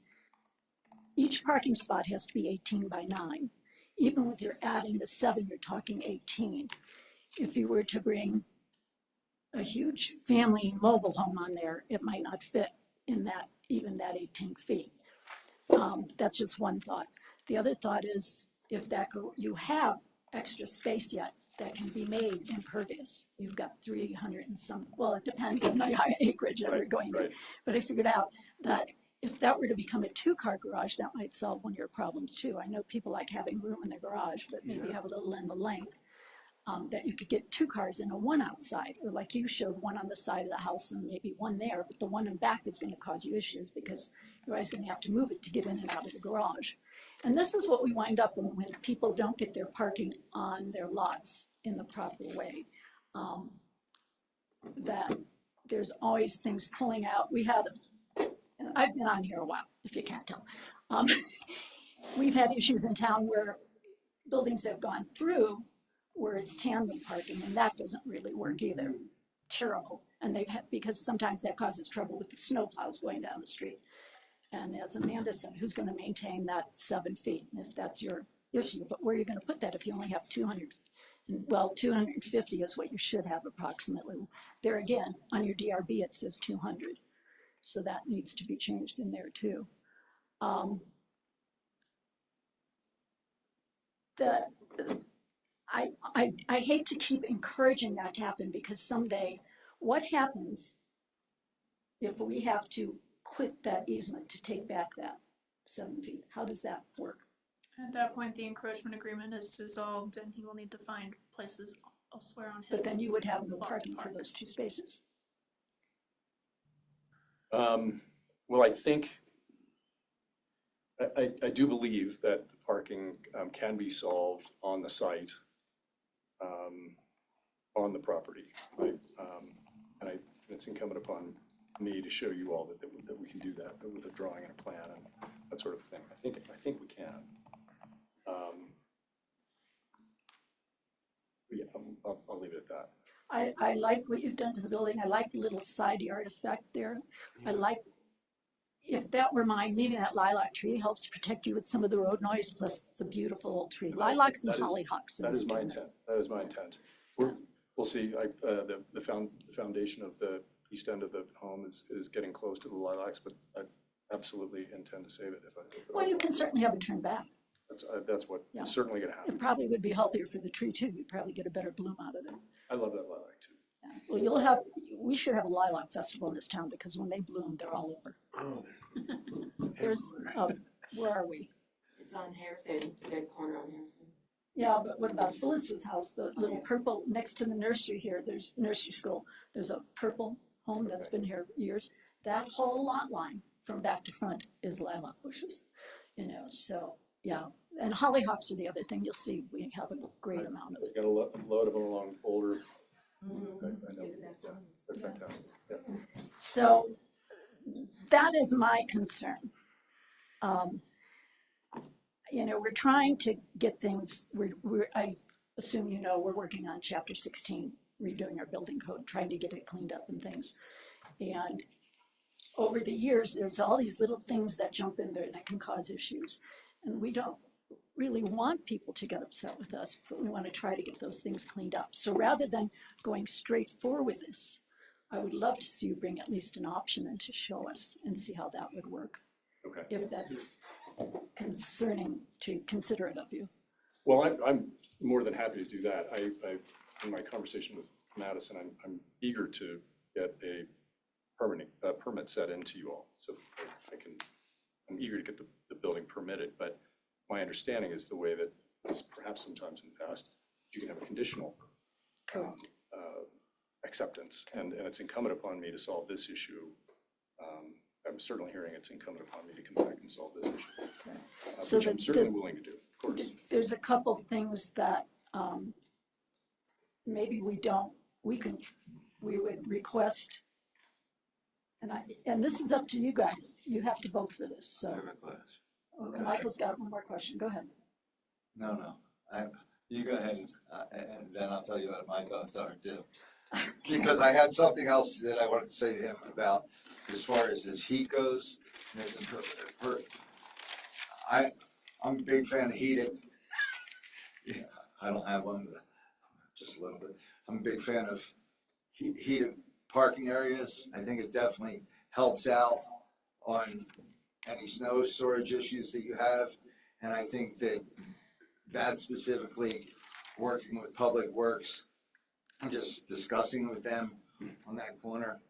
each parking spot has to be 18 by 9. Even with your adding the 7, you're talking 18. If you were to bring a huge family mobile home on there, it might not fit in that, even that 18 feet. That's just one thought. The other thought is, if you have extra space yet, that can be made impervious. You've got 300 and some, well, it depends on the acreage that we're going to. But I figured out that if that were to become a 2-car garage, that might solve one of your problems too. I know people like having room in their garage, but maybe have a little in the length. That you could get 2 cars in, a 1 outside, or like you showed, 1 on the side of the house and maybe 1 there, but the 1 in back is going to cause you issues because you're always going to have to move it to get in and out of the garage. And this is what we wind up when people don't get their parking on their lots in the proper way. That there's always things pulling out. And I've been on here a while, if you can't tell. We've had issues in town where buildings have gone through where it's tandem parking, and that doesn't really work either. Terrible. And because sometimes that causes trouble with the snow plows going down the street. And as Amanda said, who's going to maintain that 7 feet, if that's your issue? But where are you going to put that if you only have 200? Well, 250 is what you should have approximately. There again, on your DRB, it says 200. So that needs to be changed in there too. I hate to keep encouraging that to happen, because someday, what happens if we have to quit that easement to take back that 7 feet? How does that work? At that point, the encroachment agreement is dissolved and he will need to find places elsewhere on his. But then you would have no parking for those 2 spaces. Well, I think, I do believe that the parking can be solved on the site, on the property. And it's incumbent upon me to show you all that we can do that with a drawing and a plan and that sort of thing. I think we can. Yeah, I'll leave it at that. I like what you've done to the building. I like the little side yard effect there. I like, if that were mine, leaving that lilac tree helps protect you with some of the road noise, plus it's a beautiful old tree. Lilacs and hollyhocks. That is my intent. That is my intent. We'll see. The foundation of the east end of the home is getting close to the lilacs, but I absolutely intend to save it if well, you can certainly have it turned back. That's what is certainly going to happen. It probably would be healthier for the tree too. You'd probably get a better bloom out of it. I love that lilac too. Yeah. Well, we should have a lilac festival in this town, because when they bloom, they're all over. Oh, There's, where are we? It's on Harrison, the corner on Harrison. Yeah, but what about Phyllis's house, the little purple, next to the nursery here, there's nursery school. There's a purple home that's been here for years. That whole lot line from back to front is lilac bushes, so, yeah. And hollyhocks are the other thing. You'll see we have a great amount of it. Got a load of them along Boulder. I know. They're fantastic. Yeah. So that is my concern. We're trying to get things, I assume we're working on Chapter 16, redoing our building code, trying to get it cleaned up and things. And over the years, there's all these little things that jump in there that can cause issues. And we don't really want people to get upset with us, but we want to try to get those things cleaned up. So rather than going straight forward with this, I would love to see you bring at least an option in to show us and see how that would work. Okay. If that's considerate of you. Well, I'm more than happy to do that. I in my conversation with Madison, I'm eager to get a permit set into you all, so I'm eager to get the building permitted. But my understanding is the way that perhaps sometimes in the past, you can have a conditional acceptance, and it's incumbent upon me to solve this issue. I'm certainly hearing it's incumbent upon me to come back and solve this issue, So which I'm certainly willing to do, of course. There's a couple things that maybe we would request, and this is up to you guys. You have to vote for this, so. Michael's got one more question. Go ahead. No, you go ahead, and then I'll tell you what my thoughts are too. Because I had something else that I wanted to say to him about as far as his heat goes. And I'm a big fan of heating. Yeah, I don't have one, but just a little bit. I'm a big fan of heated parking areas. I think it definitely helps out on any snow storage issues that you have. And I think that specifically working with Public Works and just discussing with them on that corner.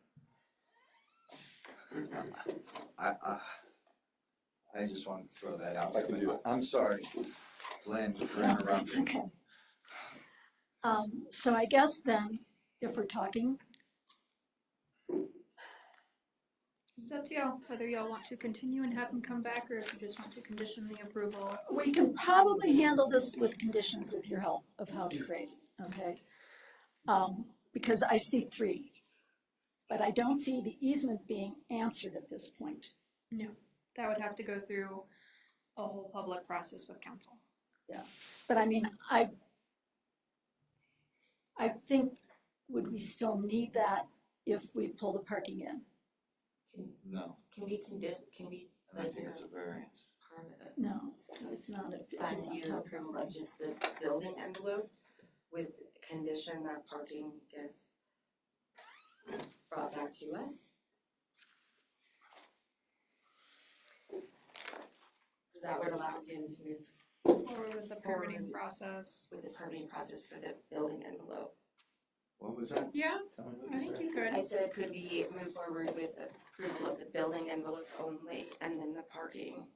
I just wanted to throw that out. I'm sorry, Glenn, for It's interrupting. okay. So I guess then, if we're talking, It's up to y'all, whether y'all want to continue and have him come back, or if you just want to condition the approval. we can probably handle this with conditions with your help of how to phrase it, okay? Because I see 3, but I don't see the easement being answered at this point. No, that would have to go through a whole public process with council. Yeah, but I mean, I think, would we still need that if we pull the parking in? No, Can we I think it's a variance. permit No, it's not. sign It's on you top. approval of just the building envelope with condition that parking gets brought back to us? Because that would allow him to move Or with the permitting process. with the permitting process for the building envelope. What was that? Yeah, Tell me what I you think said. you could. I said, could we move forward with approval of the building envelope only and then the parking?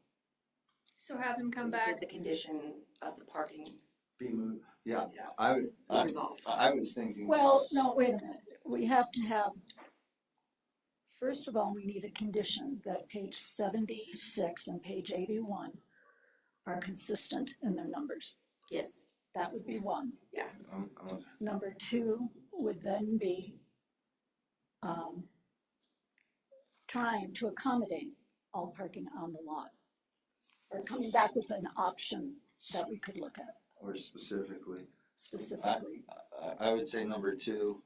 So have him come With back. the condition of the parking Be moved. Yeah, be resolved. I was thinking. Well, no, wait a minute. We have to have, first of all, we need a condition that page 76 and page 81 are consistent in their numbers. Yes. That would be one. I'm Number 2 would then be trying to accommodate all parking on the lot. Or coming back with an option that we could look at or specifically. specifically. I would say number 2.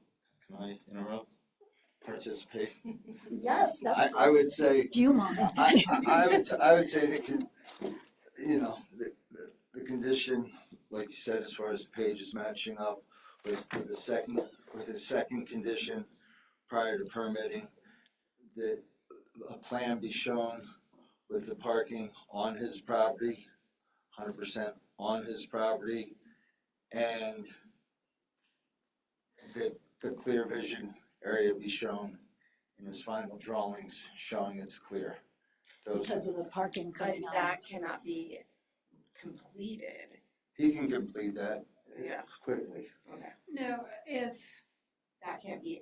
Can I interrupt? Participate. Yes, that's, I would say. do you mind? I would say the condition, like you said, as far as the page is matching up with the second condition prior to permitting, that a plan be shown with the parking on his property, 100% on his property, and that the clear vision area be shown in his final drawings showing it's clear. Because of the parking But coming on. that cannot be completed. He can complete that Yeah. quickly. Okay. No, if, That can't be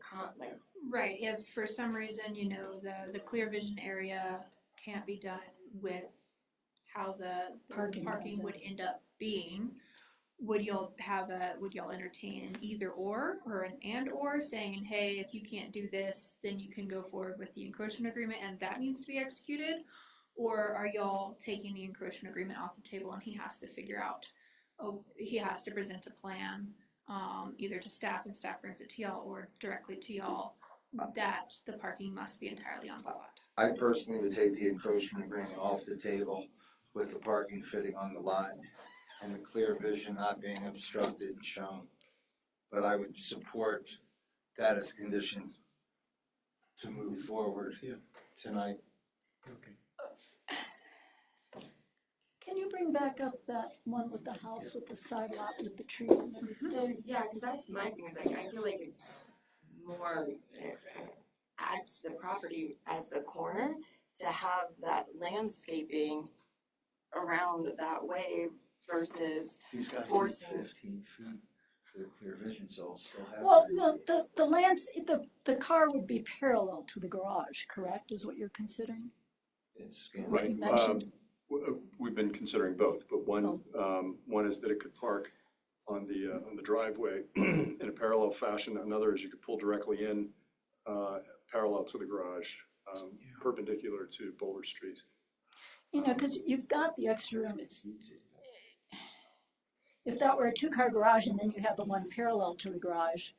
right, if for some reason, the clear vision area can't be done with how the Parking parking comes in. would end up being, would y'all entertain an either or an and or saying, hey, if you can't do this, then you can go forward with the encroachment agreement and that needs to be executed? Or are y'all taking the encroachment agreement off the table and he has to figure out, he has to present a plan, either to staff and staff brings it to y'all or directly to y'all, that the parking must be entirely on the lot? I personally would take the encroachment agreement off the table with the parking fitting on the lot and the clear vision not being obstructed and shown. But I would support that as a condition to move forward tonight. Okay. Can you bring back up that one with the house with the side lot with the trees and everything? So, yeah, because that's my thing, is like, I feel like it's more, it adds to the property as the corner to have that landscaping around that way versus He's got Forcing. 15 feet the clear vision, so I'll still have. Well, landscape. the car would be parallel to the garage, correct, is what you're considering? It's gonna What be you mentioned. We've been considering both, but one is that it could park on the driveway in a parallel fashion. Another is you could pull directly in, parallel to the garage, perpendicular to Boulder Street. You know, because you've got the extra room, if that were a two-car garage and then you have the one parallel to the garage,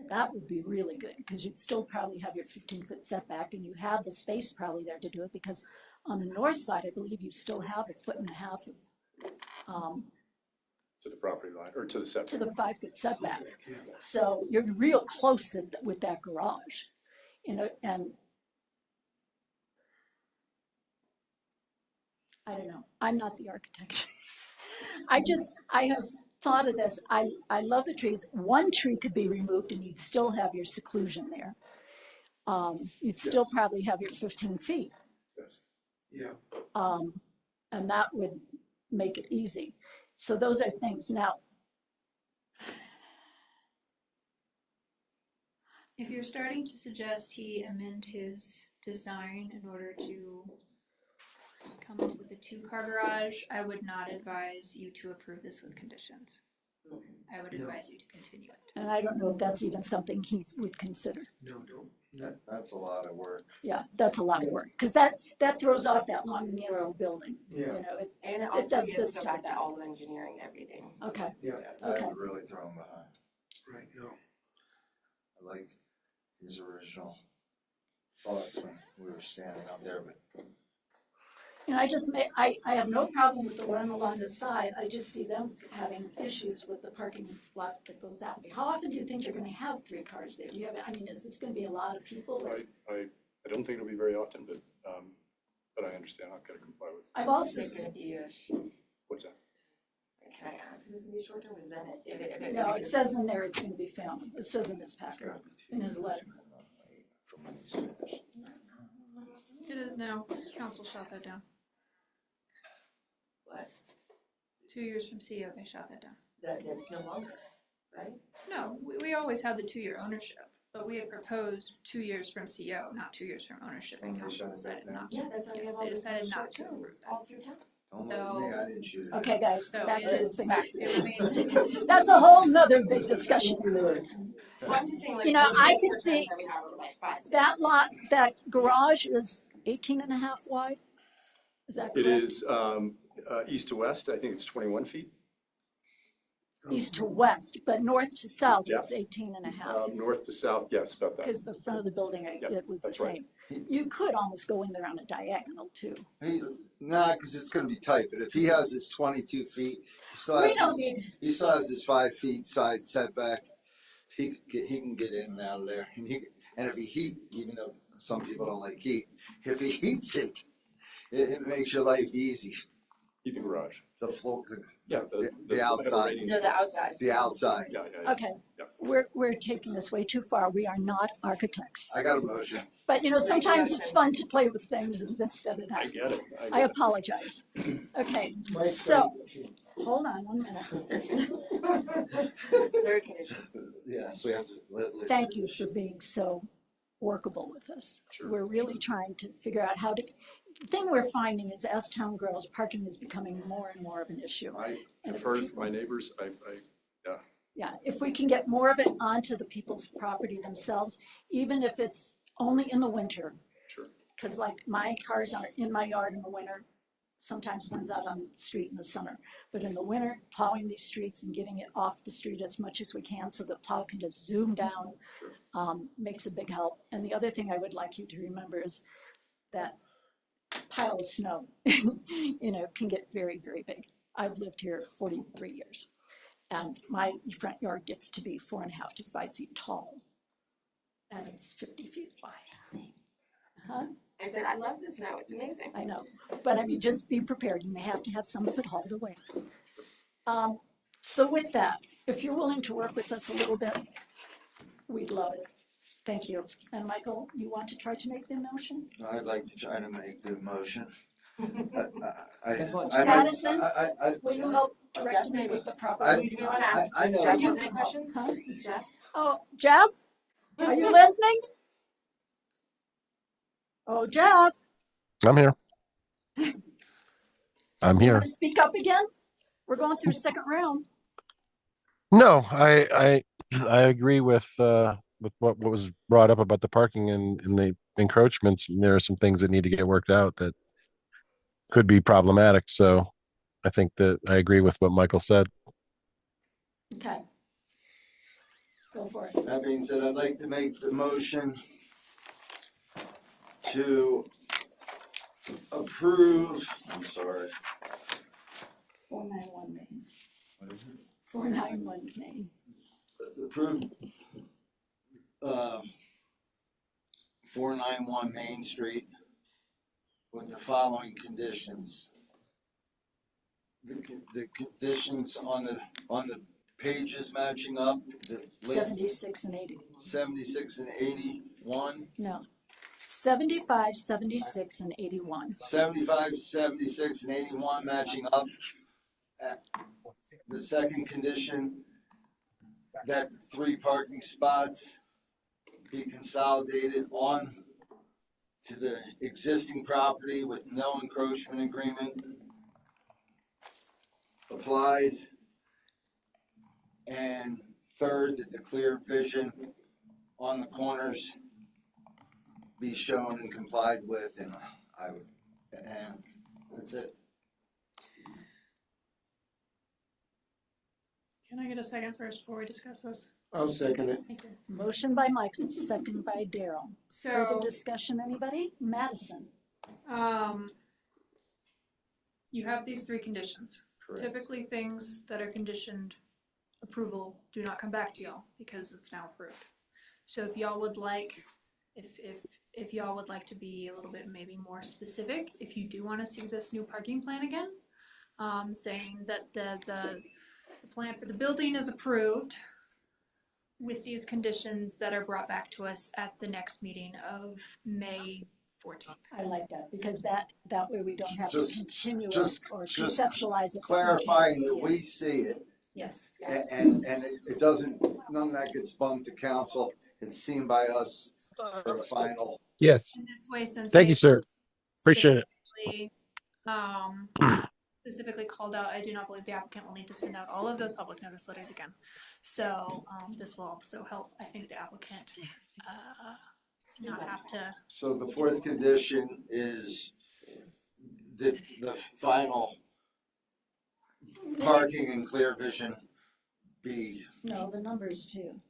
that would be really good, because you'd still probably have your 15-foot setback, and you have the space probably there to do it, because on the north side, I believe you still have 1.5 feet of, To the property line, or to the to setback. the 5-foot setback. So you're real close to, with that garage, you know, and I don't know, I'm not the architect. I have thought of this, I love the trees. One tree could be removed and you'd still have your seclusion there. You'd still probably have your 15 feet. Yes. Yeah. And that would make it easy. So those are things. Now, If you're starting to suggest he amend his design in order to come up with a two-car garage, I would not advise you to approve this with conditions. I would advise you to continue it. and I don't know if that's even something he would consider. No, don't. That's a lot of work. Yeah, that's a lot of work, because that throws off that long, narrow building. Yeah. You know, And it It also does gets this to stuff back to too. all the engineering, everything. okay, Yeah, That Okay. would really throw him behind. right, no. I like his original thoughts when we were standing up there, but you know, I have no problem with the one along the side, I just see them having issues with the parking lot that goes that way. How often do you think you're gonna have 3 cars there? Do you have, I mean, is this gonna be a lot of people? I don't think it'll be very often, but I understand I've got to comply with. I've also, Is it gonna be What's that? can I ask, is it gonna be short term, is that it? If it no, it says in there it's gonna be family, it says in his it's packet, gotta be two in his years letter. from when he's finished. It is, no, council shot that down. What? 2 years from CO, they shot that down. That's no longer, right? No, we always had the 2-year ownership, but we had proposed 2 years from CO, not 2 years from ownership, and They council shot decided that not to. Yeah, that's why we Yes, have all they these decided short not to terms approve that. all through town. Don't look at me, I didn't shoot it. Okay, guys, So back to the it's thing. back to it. That's a whole nother big discussion. Well, I'm just saying, like. You know, those I short could terms see that we have are like 5, 6. That lot, that garage is 18.5 wide? Is that correct? It is east to west, I think it's 21 feet. East to west, but north to south, Yeah. it's 18.5. North to south, yes, about that. Because the front of the building, it was the that's right. same. You could almost go in there on a diagonal too. Nah, cause it's gonna be tight, but if he has his 22 feet, he still We has don't his, need, he still has his 5 feet side setback. He can get in and out of there, and if he heat, even though some people don't like heat, if he heats it, it makes your life easy. Keep the garage. The floor, Yeah. the outside. No, the outside. the outside. Yeah. okay, Yeah. we're taking this way too far. We are not architects. I got a motion. But you know, sometimes it's fun to play with things instead of I that. get it. I apologize. Okay, so, hold on 1 minute. Third condition. Yes, we have to let. Thank you for being so workable with us. Sure. We're really trying to figure out how to, the thing we're finding is as town grows, parking is becoming more and more of an issue. I And have if heard people- from my neighbors, Yeah, if we can get more of it onto the people's property themselves, even if it's only in the winter. Sure. Cause like my cars are in my yard in the winter, sometimes one's out on the street in the summer. But in the winter, plowing these streets and getting it off the street as much as we can so the plow can just zoom down, makes a big help. And the other thing I would like you to remember is that pile of snow, you know, can get very, very big. I've lived here 43 years. And my front yard gets to be 4.5 to 5 feet tall. And it's 50 feet wide. Huh? I said, I love the snow, it's amazing. I know, but I mean, just be prepared. You may have to have some of it hauled away. So with that, if you're willing to work with us a little bit, we'd love it. Thank you. And Michael, you want to try to make the motion? I'd like to try to make the motion. Guys want I might- Madison? I- Will you help direct me with the proper. I- Do we wanna ask I if know Jeff you- has any questions? Huh? Jeff? Oh, Jeff, are you listening? Oh, Jeff, I'm here. I'm you here. want to speak up again? We're going through second round. No, I agree with what was brought up about the parking and the encroachments. There are some things that need to get worked out that could be problematic. So I think that I agree with what Michael said. Okay. Go for it. That being said, I'd like to make the motion to approve, I'm sorry. 491 Main. 491 Main. Approve, 491 Main Street with the following conditions. The conditions on the pages matching up, the 76 and 80. 76 and 81, No. 75, 76, and 81. 75, 76, and 81 matching up. The second condition, that the 3 parking spots be consolidated on to the existing property with no encroachment agreement applied. And third, that the clear vision on the corners be shown and complied with, and that's it. Can I get a second first before we discuss this? I'll second it. Thank you. Motion by Michael, second by Daryl. Further So, discussion, anybody? Madison. you have these 3 conditions. Correct. Typically, things that are conditioned approval do not come back to y'all because it's now approved. So if y'all would like, if y'all would like to be a little bit maybe more specific, if you do want to see this new parking plan again, saying that the plan for the building is approved with these conditions that are brought back to us at the next meeting of May 14th. I like that because that way we don't have to Just- continue it just- or just conceptualize it. Clarifying that we see it, Yes. and it doesn't, none of that gets bumped to council. It's seen by us for the final. Yes. In this way, since Thank they you, sir. Appreciate it. specifically, specifically called out, I do not believe the applicant will need to send out all of those public notice letters again. So, this will also help, I think, the applicant, not have to. So the 4th condition is that the final parking and clear vision be, No, the numbers too.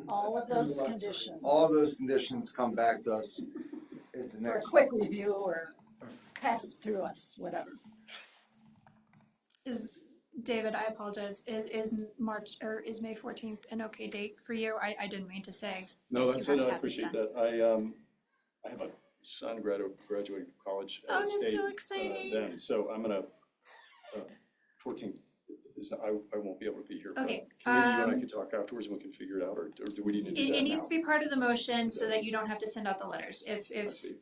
All of those conditions. all those conditions come back to us at the For a next. quick review or pass it through us, whatever. David, I apologize, is March, or is May 14th an okay date for you? I didn't mean to say. No, yes, that's you it, have to I have this appreciate done. that. I have a son graduating from college Oh, at that's State. so exciting. Then, so I'm gonna, 14th, I won't be able to be here. but Okay, Maybe you and I can talk afterwards and we can figure it out, or do we need to do that now? It needs to be part of the motion so that you don't have to send out the letters. I see.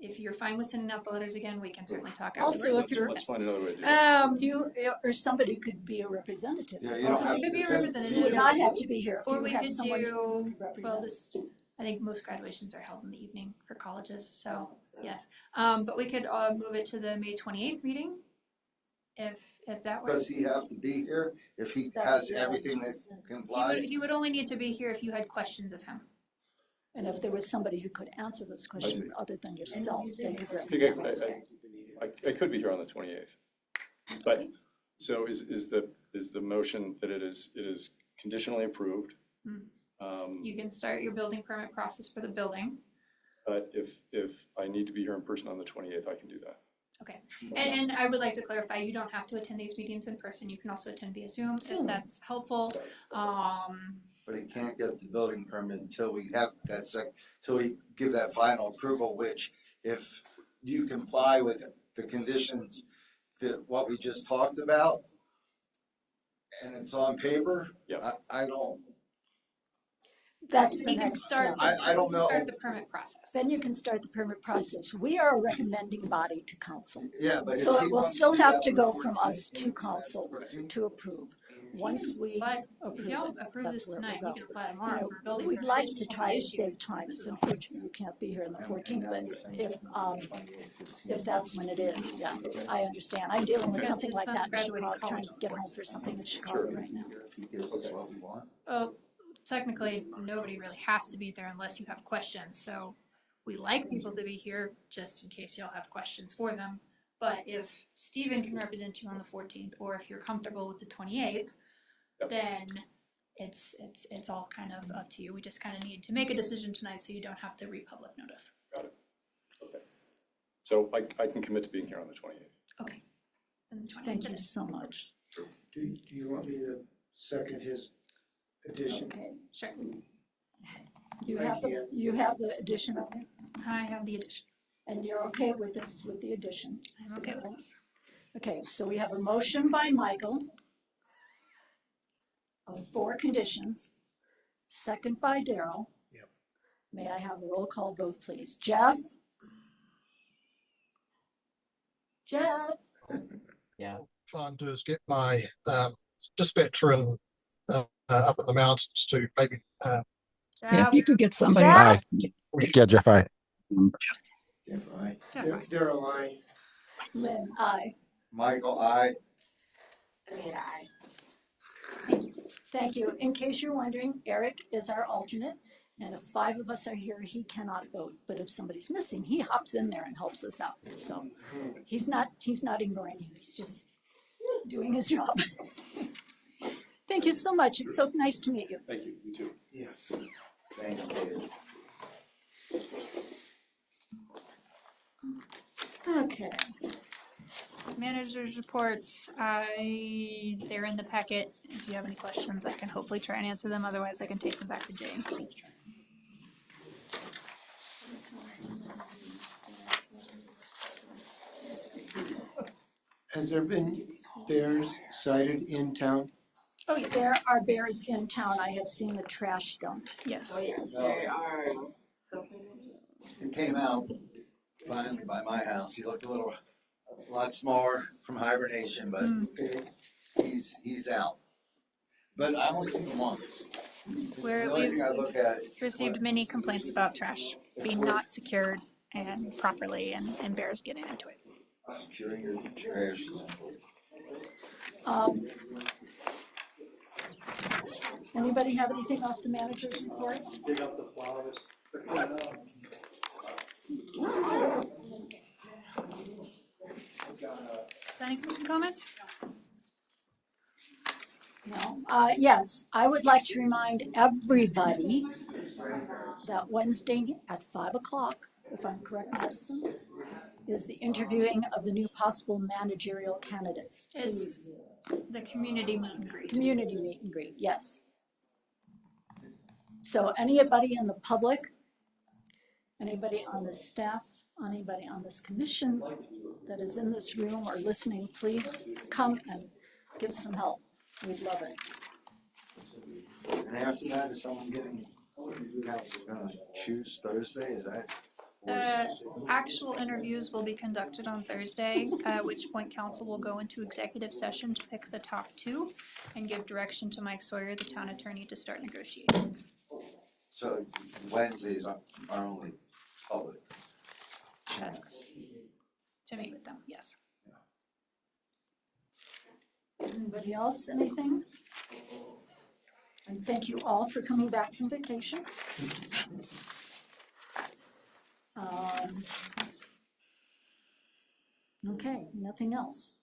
If you're fine with sending out the letters again, we can certainly talk Also, afterwards. if you're- Let's find another way to do it. You, or somebody could be a representative. Yeah, you don't have. You could be a if- representative. You would not have to be here if Or you we had could someone who do, could well, represent. this, I think most graduations are held in the evening for colleges, so, yes. But we could, move it to the May 28th meeting, if that works. Does he have to be here if he That's has the everything that election. complies? He would only need to be here if you had questions of him. And if there was somebody who could answer those questions other than yourself, they could I think represent. I could be here on the 28th. But, so is the motion that it is conditionally approved? You can start your building permit process for the building. But if I need to be here in person on the 28th, I can do that. Okay, and I would like to clarify, you don't have to attend these meetings in person, you can also attend via Zoom, if Zoom. that's helpful. But he can't get the building permit until we have till we give that final approval, which if you comply with the conditions that what we just talked about, and it's on paper, Yeah. I don't. That's the You can next start, step. I don't know. start the permit process. Then you can start the permit process. We are a recommending body to council. Yeah, but. if So he it will wants still do have that to for go 14, from us to council to approve. Once we But approve if it, y'all approve that's this where tonight, we'll we go. can apply You tomorrow know, for a building we'd permit. like It to won't try be to issued. save time. It's unfortunate you can't be here on the 14th, but if that's when it is, yeah, I understand. I'm dealing with Because something his like son that in graduated Chicago, trying college. to get home for something in Chicago right now. Well, technically, nobody really has to be there unless you have questions, so we like people to be here just in case y'all have questions for them. But if Steven can represent you on the 14th, or if you're comfortable with the 28th, then it's all kind of up to you. We just kind of need to make a decision tonight so you don't have to republic notice. Got it. Okay. So I can commit to being here on the 28th. Okay. And the 28th. Thank you so much. Do you want me to second his addition? Okay, Sure. you Right have here. you have the addition of it, I have the addition. and you're okay with this, with the addition? I'm okay with this. Okay, so we have a motion by Michael of 4 conditions, second by Daryl. Yep. May I have a roll call vote, please? Jeff? Jeff? Trying to is get my dispatcher and up in the mountains to maybe Jeff. could get somebody. Aye. Yeah, Jeff, aye. Jeff, aye. Jeff, aye. Daryl, aye. Lynn, aye. Michael, I. Amanda, I. Thank you. In case you're wondering, Eric is our alternate, and if 5 of us are here, he cannot vote. But if somebody's missing, he hops in there and helps us out. So he's not ignoring you. He's just doing his job. Thank you so much. It's so nice to meet you. Thank you. You too. Yes. Thank you. Okay. Managers reports, they're in the packet. If you have any questions, I can hopefully try and answer them. Otherwise, I can take them back to Jay. Has there been bears sighted in town? Oh, yeah, there are bears in town. I have seen the trash dumped. Yes. Oh, yes, they are. He came out finally by my house. He looked a lot smaller from hibernation, but he's out. But I've only seen him once. Where The only we've thing I look at, received many complaints about trash being not secured and properly and bears getting into it. securing your trash. Anybody have anything off the manager's report? dig up the flowers. Planning commission comments? No. Yes, I would like to remind everybody that Wednesday at 5 o'clock, if I'm correct, Madison, is the interviewing of the new possible managerial candidates. It's the community meet and greet. Community meet and greet, yes. So anybody in the public, anybody on the staff, anybody on this commission that is in this room or listening, please come and give some help. We'd love it. And after that, is someone getting, you guys are gonna choose Thursday, is that? Actual interviews will be conducted on Thursday, at which point council will go into executive session to pick the top 2 and give direction to Mike Sawyer, the town attorney, to start negotiations. So Wednesdays are only public chance. To meet with them, yes. Anybody else, anything? And thank you all for coming back from vacation. Okay, nothing else.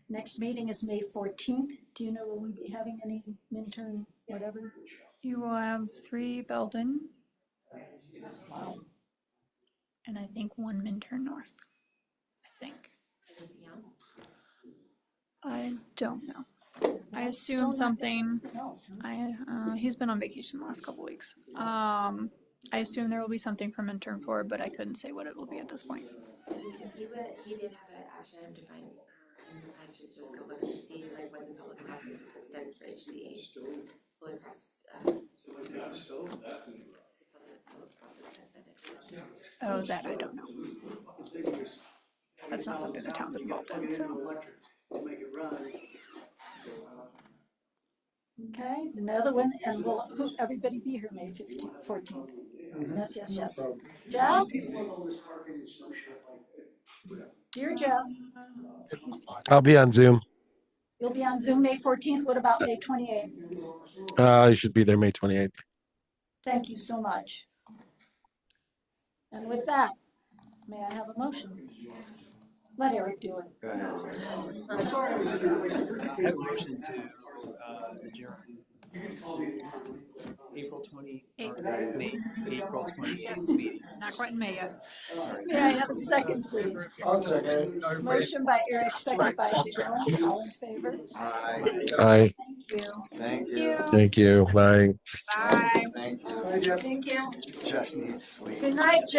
Next meeting is May 14th. Do you know will we be having any Minturn, whatever? You will have 3 Belden Wow. and I think 1 Minturn North. I think. Anything else? I don't know. I Still assume not something. anything else, huh? He's been on vacation the last couple weeks. I assume there will be something from intern 4, but I couldn't say what it will be at this point. He did have an action item to find, I should just go look to see like when the public process was extended for HCA. Blue Cross, Oh, that I don't know. That's not something the town's involved in, so. Okay, another one, and will everybody be here May 15th, 14th? Yes, yes, yes. Jeff? Dear Jeff, I'll be on Zoom. you'll be on Zoom May 14th. What about May 28th? I should be there May 28th. Thank you so much. And with that, may I have a motion? Let Eric do it. Go ahead. I have a motion to adjourn. April 28th meeting. Not quite in May yet. May I have a second, please? I'll second it. Motion by Eric, second by Daryl. All in favor? Aye. Aye. Thank you. Thank you. Thank you. Bye. Bye. Thank you. Bye, Jeff. Thank you. Jeff needs sleep. Good night, Jeff.